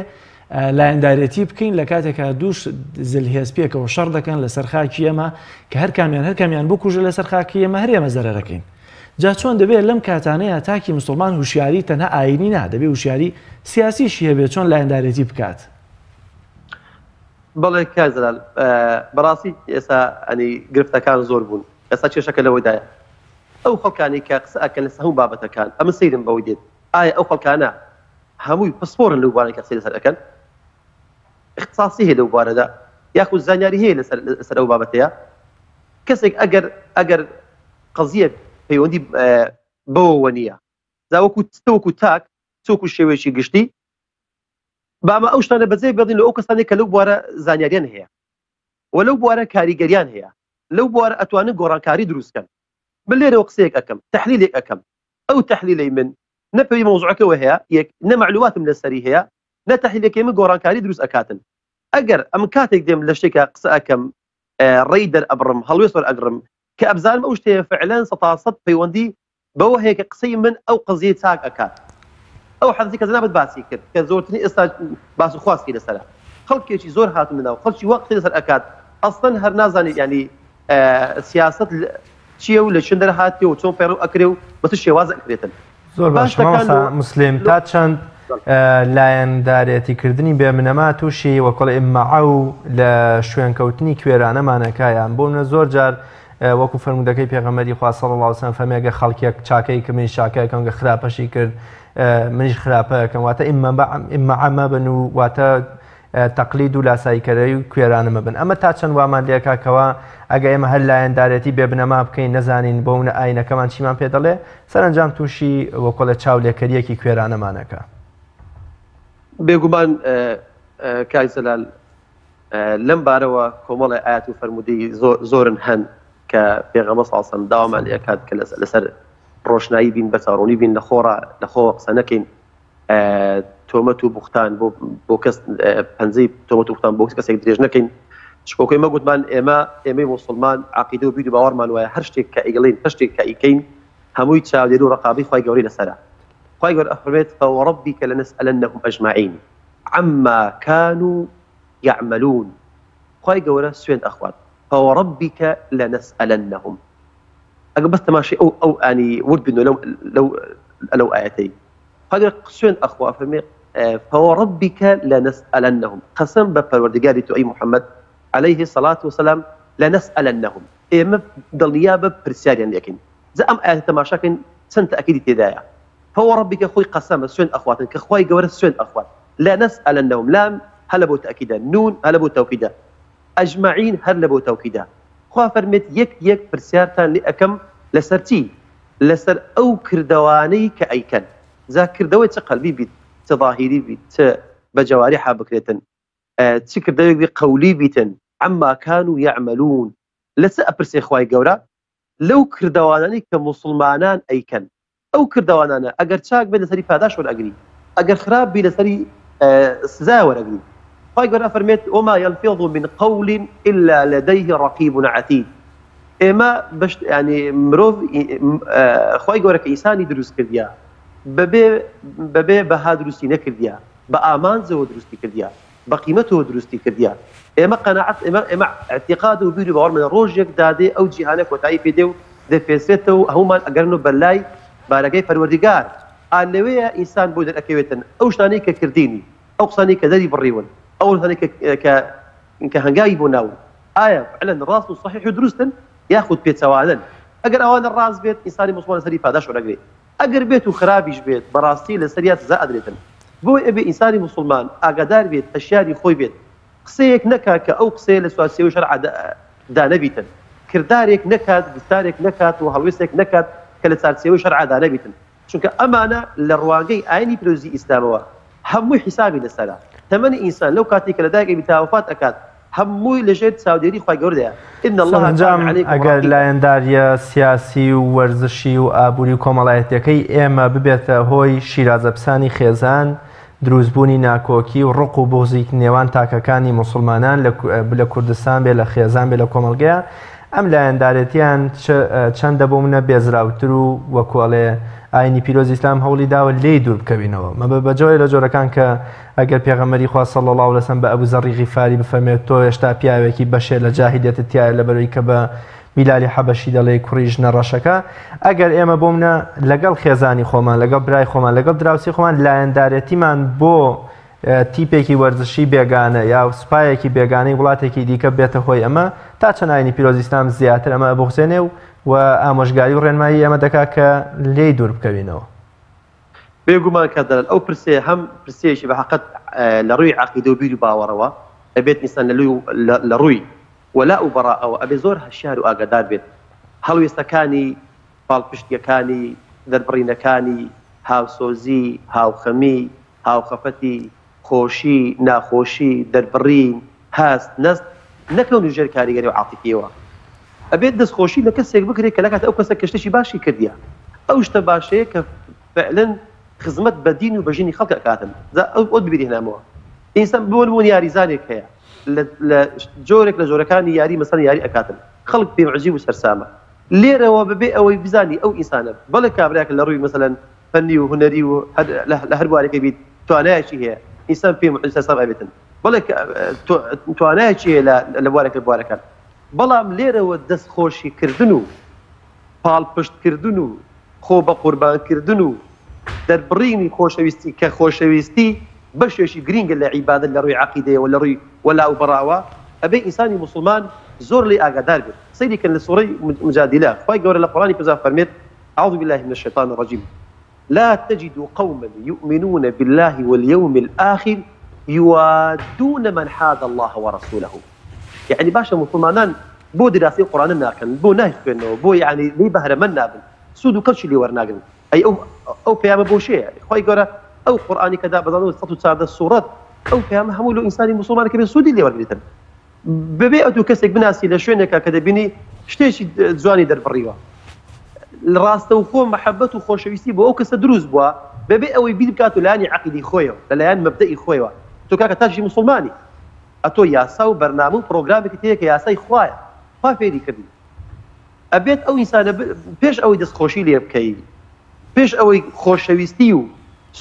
لایەندارەتی بکەین لە کاتێکە دووش زلهێز پێکەوە شەڕ دەکەن لەسەر خاکی ئێمە کە هەر کامیان بکوژە لەسەر خاکی ئێمە هەر ئێمە زەرەرەکەین جا چۆن دەبێت لەم کاتانەیە تاکی مسلمان هوشیاری تەنها ئاینی نا دەبێت هوشیاری سیاسیشی هەبێت چۆن لایەندارەتی بکات بەڵێ کازلال بەڕاستی ئێستا ئەنی گرفتەکان زۆر بوون ئێستا کێشەکە لەوەیدایە ئەو خەڵکانی کە قسە ئەکەن لەسەر هەموو بابەتەکان ئەمە سەیرم بەوەی دێت ئایا ئەو خەڵکانە هەمووی پسپۆرن لەو بارەی کە قسەی لەسەر ئەکەن اختصاصی هەیە لەو بارەدا یاخود زانیاری هەیە لەسەر ئەو بابەتەیە کەسێک ئەگەر قەزیە پەیوەندی بەوەوە نییە زاوەکو تاک چۆکو شێوەیەکی گشتی باما ئەو شتانە بەجێ بێڵین لە ئەو کەسانێک کە لەو بوارە زانیاریان هەیە و لەو بوارە کاریگەریان هەیە لەو بوارە ئەتوانن گۆڕانکاری دروستکەن من لێرەوە قسەیەک ئەەکەم تەحلیلێک ئەەکەم ئەو تەحلیلەی من نەپەوی مەوزوعەکەەوە هەیە یەک نەمەعلوماتم لەسەری هەیە نەتەحلیلەکەی من گۆڕانکاری دروست ئەکاتن ئەگەر ئەم کاتێک دێم لە شتێکە قسە ئەەکەم ڕێی دەرئەبڕم هەڵوێست وەرئەگرم کە ئەبزانم ئەو شتەیە فعلەن 100% پەیوەندی بەوە هەیە کە قسەی من ئەو قەزیە چاک ئەکات ئەو حەزی کە زەنابەت باسی کرد کە زۆرترین ئێستا باس و خواستی لەسەرە خەڵکێکی زۆر هاتون لەناو خەڵکی وەقتی لەسەر ئەکات ئەسڵەن هەر نازانێت ینی سیاست چییە و لە چێن دەرهاتێ و چۆن پەیڕەو ئەکرێ و بە تو شێواز ئەکرێتن زۆر باش مسلم تا چەند لایەندارێتیکردنی بێمنەما تووشی وەکڵ ئیممەعە و لە شوێنکەوتنی کوێرانەمانەکایان بۆ منە زۆر جار وەکو فەرمودەکەی پێغەمبەری خوا صلی الله علیه و سلم فەرمێگە خەڵکێک چاکەی کە منیش چاکەکەم کە خراپەشی کرد منیش خراپەکەم واتە ئیممەعە مەبن و واتە تەقلید و لاساییکەرەی و کوێرانە مەبن ئەمە تا چەند وامان لێکاکەوە ئەگە ئێمە هەر لایەندارێتی بێبنەما بکەین نەزانین بۆونە ئاینەکەمان چیمان پێ دەڵێ سەرنجام تووشی وەکۆلە چاولێکەریەکی کوێرانەمانەکە بێگومان کایزەلال لەم بارەوە کۆمەڵی ئاەت و فەرمودەی زۆرن هەن کە پێغەمبەر صلی الله علیه و سلم داوامان لێ ئەکات کە لەسەر ڕۆشنایی بین بەچاڕوونی بین لەخۆوە قسە نەکەین تۆمەت و بوختان بۆ کەس پەنجەی تۆمەت و بوختان بۆ کەسێک درێژ نەکەین شکۆکەی مەگوتمان ئێمەی مسلمان عەقیدە و بیر و باوەڕمان وایە هەر شتێک کە ئەیگەڵین هەر شتێک کە ئیکەین هەمووی چاودێری و ڕقابی خوای گەورەی لەسەرە خوای گەورە ئەفەرمێت فوربک لنسألنهم أجمعين عما كانوا يعملون خوای گەورە سوێند ئەخوات فوربك لنسألنهم ئەگە بەس تەماشای ئەو ئانی ورد بن لەو ئاەتەی خوای گەورە سوێند ئەخوا ئەفەرمێ فوربك لنسألنهم قەسەم بە پەروەردگاری تۆ ئەی محەممەد عليه الصلاة والسلام لنسألنهم ئێمە دڵنیا بە پرسیاریان لێکەین زە ئەم ئاەتە تەماشاکەین چەند تەئەکیدی تێدایە فوربك خوي قسم سوين اخواتن كخواي جور سوين اخوات لا نسألنهم لام هل بو تأكيدا نون هل بو توكيدا اجمعين هل بو توكيدا خوا فرمت يك برسيارتان لأكم لسرتي لسر او كردواني كأيكن ذا كردوي قلبي بيت تظاهري بيت بجوارحها بكريتن تكردوي بقولي بيتن عما كانوا يعملون لسا برسي خواي جورا لو كردواني كمسلمانان أيكن ئەو کردوانانە ئەگەر چاک بێت لەسەری پاداش وەرئەگری ئەگەر خراپ بی لەسەری سزا وەرئەگری خوای گەورە فەرمێت وما يلفظ من قول إلا لديه رقيب عتيد ئێمە بەشت ینی مرۆڤ خوای گەورە کە ئینسانی دروست کردیا بەبێ بەها دروستی نەکردیا بە ئامانجەوە دروستی کردیا بقيمته دروستي كرديان اما قناعت اما اعتقاد وبيرو باور من روجك دادي او جهانك وتعي في ديو دفيسته هما اقرنوا بلاي بارقي فروردقار النوية انسان بودر اكيوتن او شاني كرديني او صاني كدري بريون او ثاني كهنجاي بوناو فعلا راسه صحيح دروستن ياخذ بيت سوادا اقر اوان الراس بيت انساني مسلمان سريف هذا شو رقري اقر بيته خرابيش بيت براستي لسريات زائد ريتن بو ابي انساني مسلمان اقدار بيت اشياء خوي بيت قسيك نكاك او قسي لسواسي شرع دانبيتن كردارك نكات دستارك نكات وهلوسك نكات كلسارسي شرع دانبيتن شونك امانه للرواقي عيني بروزي اسلاموا همو حسابي للسلام ثمانية انسان لو كاتيك لداك بتاوفات اكاد هموی لەژێر چاودێری خی گەورەیە إن الله ئەگەر لایەنداریە سیاسی و وەرزشی و ئابووری و کۆمەڵایەتەکەی ئێمە ببێتە هۆی شیرازەپسانی خێزان دروستبوونی ناکۆکی و ڕق و بۆزی نێوان تاکەکانی موسڵمانان لە کوردستان بێ لە خێزان بێ لە کۆمەڵگەیە ئەم لایەندارەتیان چەندە بۆ منە بێزراوتر و وەکوڵێ ئاینی پیرۆزی ئیسلام هەوڵی داوە لێی دوور بکەوینەوە مە بەجۆی لە جۆرەکان کە ئەگەر پێغەمبەری خوا صلی الله علیه و سلم بە ئەبوو زەڕی غیفاری بفەرمێت تۆ هێشتا پیاوێکی بەشێ لە جاهیلیەتت تایە لەبەرەوەی کە بە بیلالی حەبەشی دەڵێ کوڕی ژنە ڕەشەکە ئەگەر ئێمە بۆ منە لەگەڵ خێزانی خۆمان لەگەڵ برای خۆمان لەگەڵ دراوسی خۆمان لایەندارەتیمان بۆ تیپێکی وەرزشی بێگانە یا سوپایەکی بێگانەی وڵاتێکی دیکە بێتە هۆی ئەمە تا چەند ئاینی پیرۆزی ئیسلام زیاتر ئەمە بخسێنێ و ئامۆژگاری و ڕێنمایی ئێمە دەکات کە لێی دوور بکەوینەوە. بێگومان کە دەڵێن ئەو پرسێ هەم پرسێکی بەحەقەت لە ڕووی عەقیدە و بیر و باوەڕەوە ئەبێت ئینسان لە ڕووی وەلا و بەڕائەوە ئەبێ زۆر هەشیار و ئاگادار بێت هەڵوێستەکانی پاڵپشتیەکانی دەربڕینەکانی هاوسۆزی هاوخەمی هاوخەفەتی خۆشی ناخۆشی دەربڕین هەست نەست نەکەون و ژێر کاریگەری و عاتیفیەوە ئەبێت دەستخۆشی لە کەسێک بکرێت کە لەکات ئەو کەسە کەشتێکی باشی کردیە ئەو شتە باشەیە کە فعلا خزمەت بە دین و بە ژینی خەڵک ئەکاتن ئەو ببیری هێنامەوە ئینسان بۆن یاریزانێک هەیە لە جۆرێک لە جۆرەکانی یاری مەسەڵەن یاری ئەکاتن خەڵک پێمەعجیب و سەرسامە لێرەوە ببێ ئەوەی بزانی ئەو ئینسانە بەڵێ کابراکە لە ڕووی مەسەڵەن فەنی و هونەری و لە هەر بوارێکە بیت توانایەکی هەیە ئینسان پێمەعجیب سەرسام ئەبێتن بەڵێ توانایەکی هەیە لە بوارەکان بەڵام لێرەوە دەستخۆشیکردن و پاڵپشتکردن و خۆ بە قوربانکردن و دەربڕینی خۆشەویستی کە خۆشەویستی بەشێکی گرینگە لە عیبادەت لە ڕووی عەقیدەیەوە لە ڕووی وەلا و بەڕاوە ئەبێ ئینسانی موسڵمان زۆر لێ ئاگادار بێت سەیریکەن لە سوورەی مجادلە خی گەورە لە قورئانی پێزا فەرمێت أعوذ بالله من الشيطان الرجيم لا تجد قوما يؤمنون بالله واليوم الآخر يوادون من حاد الله ورسوله يعني باشا مسلمانان بۆ دراسی قورآن ناکەن بۆ ناهێنەوە بۆ یعنی لێی بەهرەمەند نابن سوود و کەڵکی لێ وەرناگرن ئەی ئەو پەیامە بۆ شەیە خی گەورە ئەو قورآنی کە دابەزانەوە 114 سوورەت ئەو پەیامە هەموو لە ئینسانی مسلمانە کە بێ سوودی لێ وەرگریتن بەبێ ئەو کەسێک بناسی لە شوێنێکە کە دەبینی شتێکی جوانی دەربڕیوە ڕاستە و خۆ مەحەبەت و خۆشەویستی بۆ ئەو کەسە دروست بووە بەبێ ئەوەی بیر بکات و لایانی عەقیدەی خۆیەوە لەلایەن مەبدەئی خۆیەوە تۆ کاکە تاشی مسلمانی ئەتۆ یاسا و بەرنامە و پرۆگرامێکی هەیە کە یاسای خوایە خوا فێری کردی ئەبێت ئەو ئینسانە پێش ئەوەی دەستخۆشی لێ بکەی پێش ئەوەی خۆشەویستی و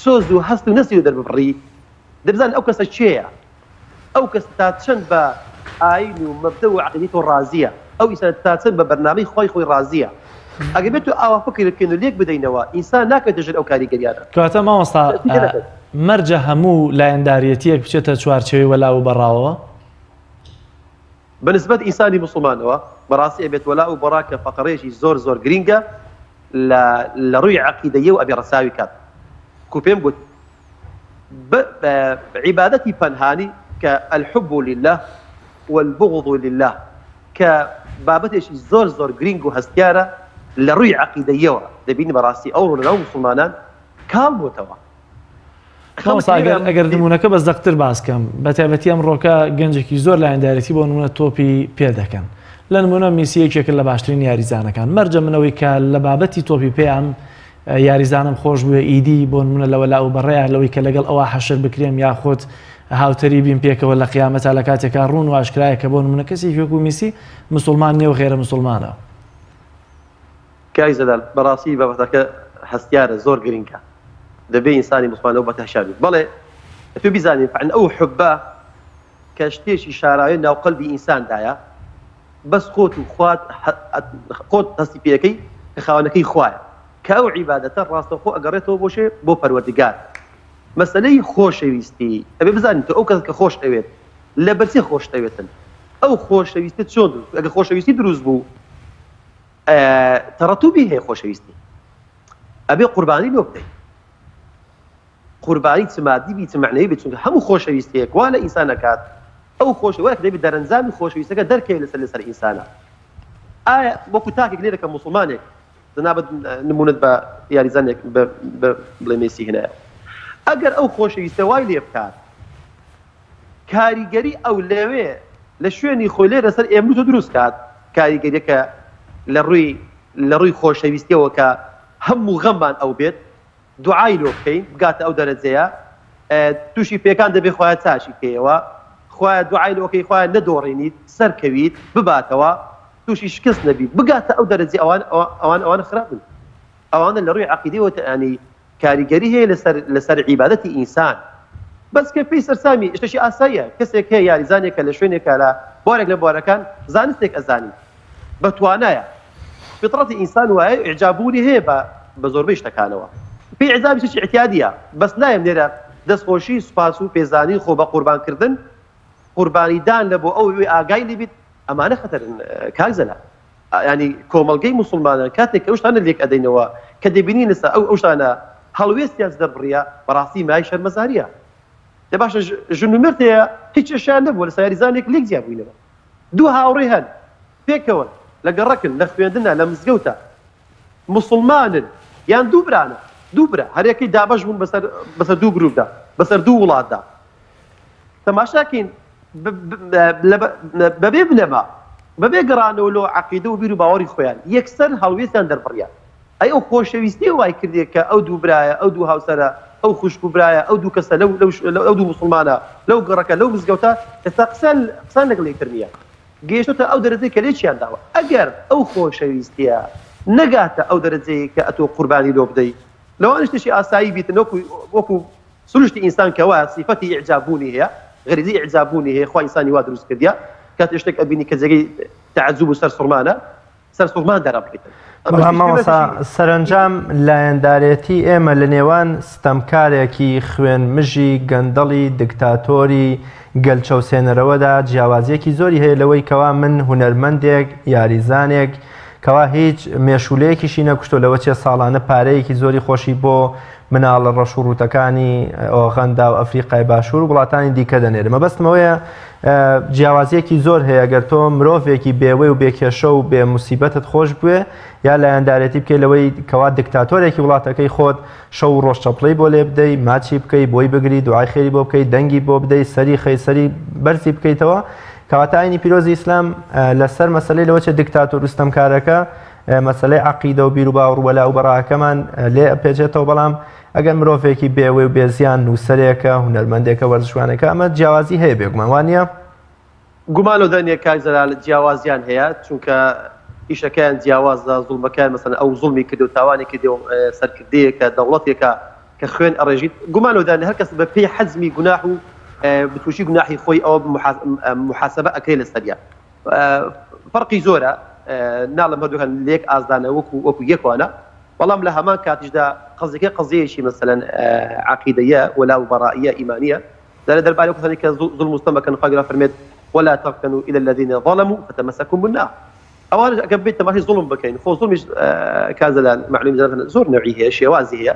سۆز و هەست و نەسی و دەربڕی دەبزان ئەو کەسە چێیە ئەو کەس تا چەند بە ئاین و مەبدە و عەقیدەی تۆ ڕازیە ئەو ئینسان تا چەند بە بەرنامەی خۆی ڕازیە ئەگە بێت تو ئاوا فکر بکەین و لێک بدەینەوە ئینسان ناکەوێتە ژێر ئەو کاریگەریانە کەواتە مامۆستا مەرجە هەموو لایەنداریەتیەک بچێتە چوارچێوەی وەلا و بەڕاوەوە بنسبة إنساني مسلمان براسي أبيت ولاء وبراكة فقريشي زور جرينجا لروي عقيدة وأبي رساوي كات كوبيم قلت عبادتي فنهاني كالحب لله والبغض لله كبابتي زور جرينجو هستيارة لروي عقيدة دبيني براسي أورو لنو مسلمانان كام بوتوا ئەگەر نمونونەکە بەس دەقتر باسکەم بە تایبەتی ئەمڕۆکە گەنجێکی زۆر لایەندارەتی بۆ نمونە تۆپی پێ دەکەن لە نمونە میسیەکێک لە باشترین یاریزانەکان مەرجە منەوەی کە لە بابەتی تۆپی پێیان یاریزانم خۆش بووە ئیدی بۆ نمونە لەوە لا و بەڕێیان لەوەی کە لەگەڵ ئەوە حەشر بکرێم یاخۆت هاوتەری بین پێکەوە لە قیامەتە لە کاتێکا ڕوون و ئاشکرایە کە بۆ نمونە کەسی وەکو میسی مسلمان نێو غێرە مسلمانە کای زەدال بەڕاستی بابەتەکە هەستیارە زۆر گرینگە دەبێ ئینسانی مسلمانەوە بەتەشابێت بەڵێ تو بزانین فعلا ئەو حبە کە شتێکی شاراوی ناو قەلبی ئینساندایە بەس خۆت و خۆت هەستی پێەکەی کە خاوەنەکەی خوایە کە ئەو عیبادەتە ڕاستەوخۆ ئەگەڕێتەوە بۆ پەروەردگار. مەسەلەی خۆشەویستی ئەبێ بزانیت ئەو کەس کە خۆش ئەوێت لە بەرچێ خۆش ئەوێتن. ئەو خۆشەویستی چۆن ئەگە خۆشەویستی دروست بوو تەڕەتوبی هەیە خۆشەویستی ئەبێ قوربانی لۆ بدەیت. قوربانی چمادی بی چمعنەی بێت چونکە هەموو خۆشەویستەیەک وا لە ئینسان ئەکات ئەو خۆشەوەیەک دەبێت دەرەنجامی خۆشەویستەکە دەرکەوێت لەسەر ئینسانە. ئایا وەکو تاکێک لێرەکە موسڵمانێک جەنابەت نمونەت بە یاریزانێک بڵێ مێسی هێنایە ئەگەر ئەو خۆشەویستە وای لێ بکات کاریگەری ئەو لەوێ لە شوێنی خۆی لێ لەسەر ئێمروتە دروست کات کاریگەریەکە لە ڕووی خۆشەویستیەوە کە هەموو غەممان ئەو بێت دوعای لۆ بکەین بگاتە ئەو دەرەجەیە تووشی پێکان دەبێ خۆیان چاشی پێیەوە خۆیان دوعای لۆکەی خۆیان نەدۆڕێنیت سەرکەویت بباتەوە تووشی شکست نەبی بگاتە ئەو دەرەجی ئەوانە خراپن. ئەوانە لە ڕووی عەقیدەیەوە ینی کاریگەری هەیە لەسەر عیبادەتی ئینسان بەس کە پێی سەرسامی شتێکی ئاساییە کەسێک هەیە یاریزانێکە لە شوێنێکە لە بارێک لە بارەکان زانستێک ئەزانی بەتوانایە فطرەتی ئینسان وایە ئیعجاببوونی هەیە بە زۆربەی شتەکانەوە پێی عیجابی شتێکی اعتیادیە بەس نایم لێرە دەستخۆشی سوپاس و پێزانی خۆ بە قوربانکردن قوربانیدان لە بۆ ئەو ئاگای لێبیت ئەمانە خەتەرن کاکزەلا ینی کۆمەڵگەی موسڵمانان کاتێک ئەو شتانە لێک ئەدەینەوە کە دەبینی لەسەر ئەو شتانە هەڵوێستیان دەبڕیە بەڕاستی مای شەرمەزاریە دە باشە ژن و مرد هەیە هیچ شیان نەبووە لە یاریزانێک لێک زیاد بووینەوە دوو هاوڕێ هەن پێکەوە لە گەڕەکن لە خوێندنە لە مزگەوتە موسڵمانن یان دوو برانە دوو برا هەرێکی دابەش بوون بەسەر دوو گروپدا بەسەر دوو وڵاتدا تەماشاکەین بەبێ بنەما بەبێ گەڕانەوە لۆ عەقیدە و بیر و باوەڕی خۆیان یەکسەر هەڵوێستیان دەربڕیان ئەی ئەو خۆشەویستی وای کردێت کە ئەو دوو برایە ئەو دوو هاوسەرە ئەو خوشک و برایە ئەو دوو کەسە ئەو دوو موسڵمانە لەو گەڕەکە لەو مزگەوتە ئێستا قسان لەگەڵ یەکتر نییە گەیشتۆتە ئەو دەرەجەی کە لێکیان داوە ئەگەر ئەو خۆشەویستیە نەگاتە ئەو دەرەجەی کە ئەتۆ قوربانی لۆ بدەیت لەوانە شتێکی ئاسایی بیتن وەکو سروشتی ئینسان کەوا سیفەتی ئیعجاببوونی هەیە غەریزی ئیعجاببوونی هەیە خوا ئینسانی وا دروست کردیا کاتێ شتێک ئەبینی کە جێگەی تەعەجوب و سەر سوڕمان دەرابکەیتن. مامۆستا سەرنجام لایەندارێتی ئێمە لە نێوان ستەمکارێکی خوێن مژی گەندەڵی دکتاتۆری گەلچەوسێنەرەوەدا جیاوازیەکی زۆری هەیە لەوەی کەوا من هونەرمەندێک یاریزانێک کەوا هیچ مێشولەیەکیشی نەکوشتۆ لەوە چێ ساڵانە پارەیەکی زۆری خۆشی بۆ مناڵە ڕەشوڕوتەکانی ئۆغەندا و ئەفریقای باشوور و وڵاتانی دیکە دەنێرە مەبەستمەوەیە جیاوازیەکی زۆر هەیە گەر تۆ مرۆڤێکی بێوەی و بێکێشە و بێ موسیبەتت خۆش بوێ یا لایەندارێتی بکەی لەوەی کەوا دکتاتۆرێکی وڵاتەکەی خۆت شەو و ڕۆژچەپڵەی بۆ لێ بدەی ماچی بکەی بۆی بگری دوعای خێری بۆ بکەی دەنگی بۆ بدەی سەری خەی سەری بەرزی بکەیتەوە کەواتە پیرۆزی ئیسلام لەسەر مەسەلەی لەوە چە دکتاتۆر و ستەمکارەکە مەسەلەی عەقیدە و بیر و باوەڕ وەلا و بەڕاکەمان لێ ئەپێچێتەوە بەڵام ئەگەر مرۆڤێکی بێوەی و بێزیان نووسەرێکە هونەرمەندێکە وەرزشوانەکە ئەمە جیاوازی هەیە بێگومان وانە گومان و دەنیە کاکزەلا جیاوازیان هەیە چونکە ئیشەکەیان جیاوازە زوڵمەکان مەسەڵەن ئەو زوڵمی کرد و تاوانی کردی و سەرکردەیەکە دەوڵەتێکە کە خوێن ئەڕێژیت گومان و دانی هەر کەس بە پێی حەزمی گوناح و بتوشی گوناحی خۆی ئەوە محاسبە ئەکرێ لەسەریا فەرقی زۆرە ناڵم هەردووکان لێک ئازدانە وەکو یەکوانە بەڵام لە هەمان کاتیشدا قەزێکە قەزەیەکی مەسەلەن عەقیدەیە وەلا و بەڕائیە ئیمانیە دەربارەی کەسانی کە زوڵم و ستەمەکەن خوا گەورە فەرمێت ولا تركنوا الى الذين ظلموا فتمسكوا بالنار اوان اگه بیت تماشی ظلم بکەین خۆ ظلمش کازەلا معلومی زۆر نوعی هەیە شێوازی هەیە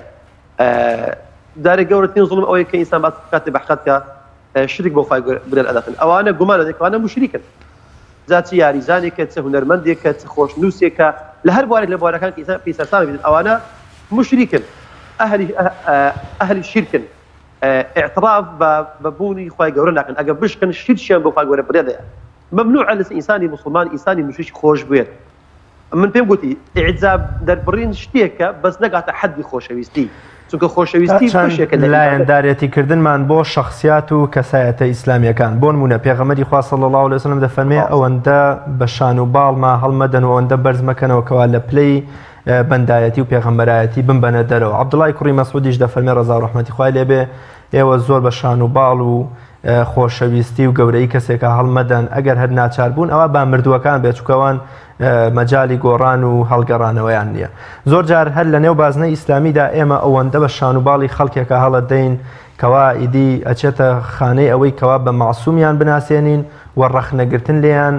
دارێک گەورەترین ظلم ئەوەیە کە ئینسان باس کاتێ بەحقەتکە شرک بۆ خوای برێ ئەدەخن ئەوانە گومان دەکەوانە مشریکن زاتی یاریزانێکە چه هونەرمەندێکە چه خۆشنووسێکە لە هەر بوارێک لە بوارەکان کە ئینسان پێسەرسان بێت ئەوانە مشریکن ئەهلی شرکن اعتراف ببوني خواي قورنا كان اجا بش كان شيرشان بو خواي قورنا بريده ممنوع على انساني مسلمان انساني مشيش خوش بيت من فين قلتي اعزاب دربرين شتيكا بس نقعت حد خوشويستي چونکە خۆشەویستی لایەندارێتیکردنمان بۆ شخصیات و کەسایەتە ئیسلامیەکان بۆ نمونە پێغەمبەری خوا صلی الله علیه وسلم دەفەرمێ ئەوەندە بە شان و باڵما هەڵمەدەن و ئەوەندە بەرز مەکەنەوە کەوا لە پلەی بەندایەتی و پێغەمبەرایەتی بمبەنە دەرەوە عەبدوڵای کوڕی مەسعودیش دەفەرمێ ڕەزا و ڕەحمەتی خوای لێبێ ئێوە زۆر بە شان و باڵ و خۆشەویستی و گەورەی کەسێکە هەڵمەدەن ئەگەر هەر ناچار بوون ئەوە با مردووەکان بێچووکەوان مەجای گۆڕان و هەڵگەڕانەوەیان نییە. زۆر جار هەر لە نێو بازنە ئیسلامیدا ئێمە ئەوەندە بە شانوباڵی خەڵکێکە هەڵەدەین کەوا ئیدی ئەچێتە خانەی ئەوەی کەوا بە معسوومیان بناسیێنین و ڕەخنەگرتن لێیان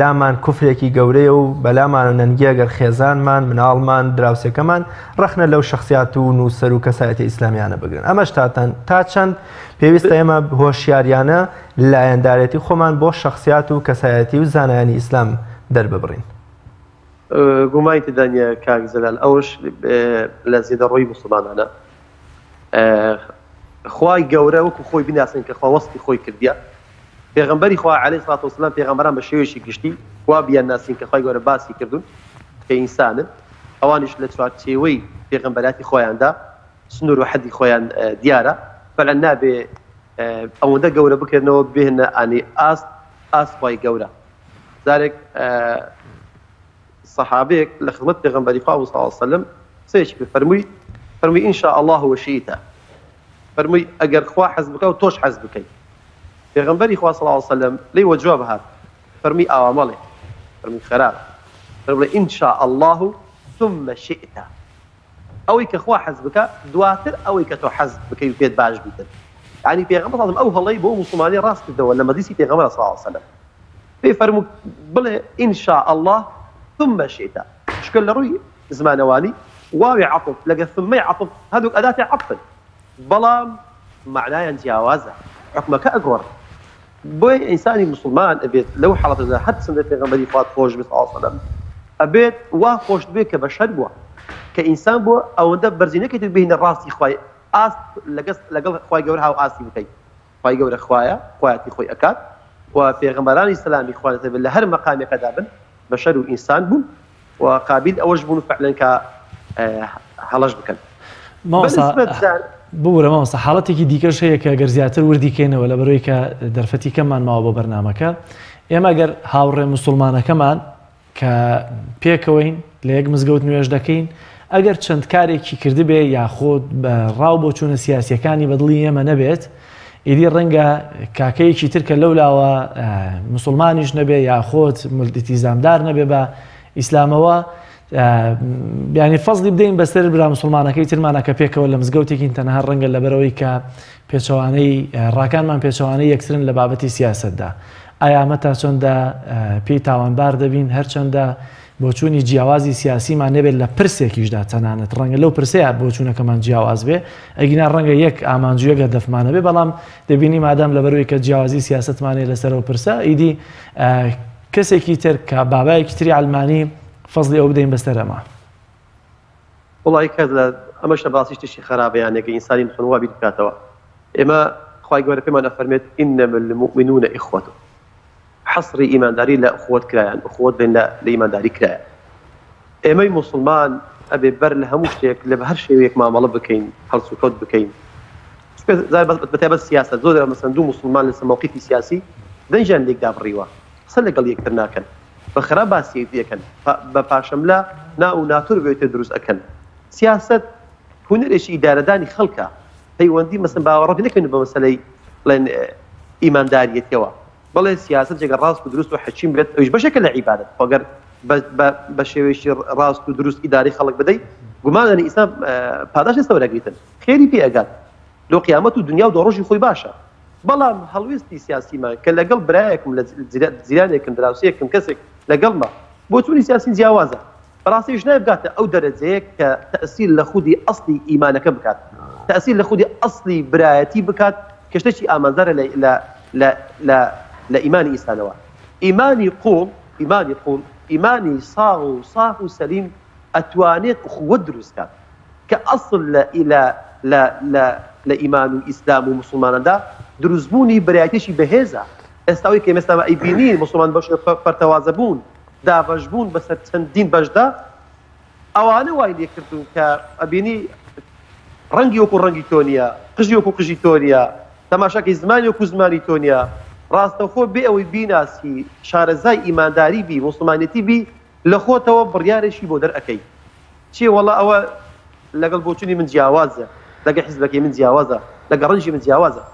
لامان کوفرێکی گەورەیە و بەلامان و نەنگیەگەر خێزانمان مناڵمان دراوسێکەمان ڕەخنە لەو شخصیات و نووسەر و کەسایەتی ئیسلامیانە بگرن. ئەمەش تا چەند پێویستە ئێمە هۆشیاریانە لایەندارێتی خۆمان بۆ شخصیات و کەسایەتی و زانایانی ئیسلام دەرببڕین. گومانی تدانە کاک زەلال ئەوش لە زیێدەڕۆی موسڵمانانە خوای گەورە وەکو خۆی بیناسن کە خۆوەستی خۆی کردیە پێغەمبەری خوا عەلەیهی سڵات وسەلام پێغەمبەران بە شێوەیەکی گشتی وا بیان ناسین کە خوای گەورە باسی کردوون کە ئینسانن ئەوانیش لە چوارچێوەی پێغەمبەراتی خۆیاندا سنوور و حەدی خۆیان دیارە فەلەن نابێ ئەوەندە گەورە بکردنەوە بێنە ئانی ئاست خوای گەورە. جارێک سەحابەیەک لە خزمەت پێغەمبەری خوا صلی الله علیه وسلم سێکی فەرمووی ئینشاء الله وشئت فەرمووی ئەگەر خوا حەز بکە و تۆش حەز بکەی. پێغەمبەری خوا صلی الله علیه وسلم لێی وە جواب هات فەرمووی ئاوا مەڵێ فەرمووی خەرابە فەرمووی ئینشاء الله ثم شئت ئەوەی کە خوا حەز بکە دواتر ئەوەی کە تۆ حەز بکەی و پێت باش بیتن. یعنی پێغەمبەر ئەو هەڵەی بۆ موسڵمانی ڕاست کردەوە لە مەجلیسی پێغەمبەر صلی الله علیه وسلم پێی فەرموو بڵێ ئینشاء الله ثم شئت شکل لە ڕووی زمانەوانی واوی عەطف لەگە ثمەی عەطف هەردووک ئەداتی عەطفن بەڵام معنایان جیاوازە حکمەکە ئەگۆڕ بۆی ئینسانی مسلمان ئەبێت لەو حاڵەتەدا هەر چەندە پێغەمبەری خوا خۆش بێت صلی الله علیه وسلم ئەبێت وا خۆش بێت کە بەشەر بووە کە ئینسان بووە ئەوەندە بەرزی نەکەیت بهینە ڕاستی خوای ئاست لەگەڵ خوای گەورە هاو ئاستی بکەیت. خوای گەورە خوایە خوایەتی خۆی ئەکات و پێغەمبەرانی سەلامی خوا لەسەر لە هەر مەقامێکەدا بن بەشەر و ئینسان بوون و قابل ئەوەش بوون فعلەن کە هەڵەش بکەن. بورە مامۆستا حاڵەتێکی دیکەش هەیە کە گەر زیاتر وردیکەینەوە لە بەرەوەی کە دەرفەتی کەممان ماوە بۆ بەرنامەکە ئێمە گەر هاوڕێ موسڵمانەکەمان کە پێکەوەین لە یەک مزگەوت نوێژ دەکەین ئەگەر چەند کارێکی کردبێ یاخۆت ڕاو بۆ چوونە سیاسیەکانی بەدڵی ئێمە نەبێت ئیدی ڕەنگە کاکەیەکی ترکە لەولاوە موسڵمانیش نەبێ یاخۆت مولتیزامدار نەبێ بە ئیسلامەوە بیانی فەزلی بدەین بەسەر برا مسلمانەکەی ترمانەکە پێکەوە لە مزگەوتێکی تەنها ڕەنگە لەبەرەوەی کە پێچەوانەی ڕاکانمان پێچەوانەی یەکسرن لە بابەتی سیاسەتدا ئایا ئەمە تا چۆندا پێی تاوانبار دەبین هەرچەندە بۆچوونی جیاوازی سیاسیمان نەبێت لە پرسێکیشدا تەنانەت ڕەنگە لەو پرسەیە بۆچوونەکەمان جیاواز بێ ئەگینا ڕەنگە یەک ئامانجوویەگە دەفمانە بێ بەڵام دەبینی مادام لەبەرەوەی کە جیاوازی سیاستمانێ لەسەرەوە پرسە ئیدی کەسێکی تر کە بابایەکی تری ئەلمانی فەزلی ئەو بدەین بەسەر ئەمە. وڵی کە ئەمەش لە باسی شتێکی خراپەیانێکی ئینسانی بتوانوا بیر بکاتەوە. ئێمە خوای گەورە پێمان ئەفەرمێت ئینەمە المؤمنون ئیخوة حەسری ئیمانداری لە ئوخوەت کرایان ئوخوەت بێن لە ئیمانداری کرایە. ئێمەی موسڵمان ئەبێ بەر لە هەموو شتێک لە هەر شێوەیەک مامەڵە بکەین هەڵس و کەوت بکەین. بەتایبەت سیاسەت زۆر مەسەن دوو موسڵمان لەسەر موقیفی سیاسی دەنجیان لێکدا بڕیوە قسە لەگەڵ یەکتر ناکەن بە خراپ باسی دەکەن بە پاشەملا ناو ناتور بێتە دروست ئەکەن. سیاست هونەرێکی ئیدارەدانی خەڵکە پەیوەندی مەسەن باوەڕەتی نەکەن بە مەسەلەی ئیمانداریەتەوە بەڵێ سیاست جێگە ڕاست و دروست و حەکیم بێت ئەوش بەشێکە لە عیبادەت ئەگەر بە شێوەیەکی ڕاست و دروست ئیداری خەڵک بدەیت گومانەی ئیسلام پاداشی سەورەگریتن خێری پێ ئەگات لۆ قیامەت و دنیا و دۆڕۆژی خۆی باشە. بەڵام هەڵویستی سیاسیمان کە لەگەڵ برایەکم لە زیرانێکم دراوسەیەکم کەسێک لەگەڵمە بۆ چوونی سیاسی جیاوازە بەڕاستیش نابگاتە ئەو دەرەجەیەک کە تەئسیر لە خودی ئەسڵی ئیمانەکە بکات تەئسیر لە خودی ئەسڵی برایەتی بکات کە شتێکی ئامانزارە لە ئیمانی ئینسانەوە. ئیمانی قوڵ ئیمانی ساغ و صاف و سەلیم ئەتوانێت ئوخوەت دروست کات کە ئەسڵ لە ئیمان و ئیسلام و موسڵمانەدا دروستبوونی برایەتێکی بەهێزە. ئێستاوی کە ئێستا ئەیبینین موسڵمان بەش پەرتەوازە بوون دابەش بوون بەسەر چەندین بەشدا ئەوانە وای لێکردون کە ئەبینی ڕەنگی وەکو ڕەنگی تۆ نییە قژی وەکو قژی تۆ نییە تەماشاکەی زمانی وەکو زمانی تۆ نییە ڕاستەخۆ بێ ئەوەی بیناسی شارەزای ئیمانداری بی موسڵمانەتی بی لە خۆتەوە بڕیارێکی بۆ دەرئەکەی چی وەڵا ئەوە لەگەڵ بۆچوونی من جیاوازە لەگە حیزبەکەی من جیاوازە لەگە ڕەنجی من جیاوازە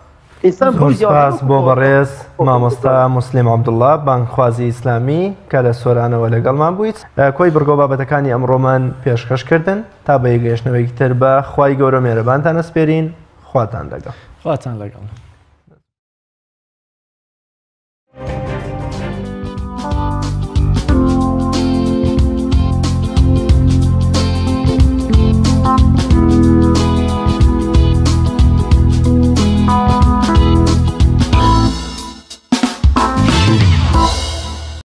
سپاس بۆ بەڕێز مامۆستا موسلیم عەبدوڵڵا بانگخوازی ئیسلامی کە لە سۆرانەوە لەگەڵمان بوویت کۆی بڕگۆ بابەتەکانی ئەمڕۆمان پێشکەشکردن تا بە یەگەیشتنەوەیەکی تر بە خوای گەورە مێرەبانتان ئەسپێرین خواتان لەگەڵ.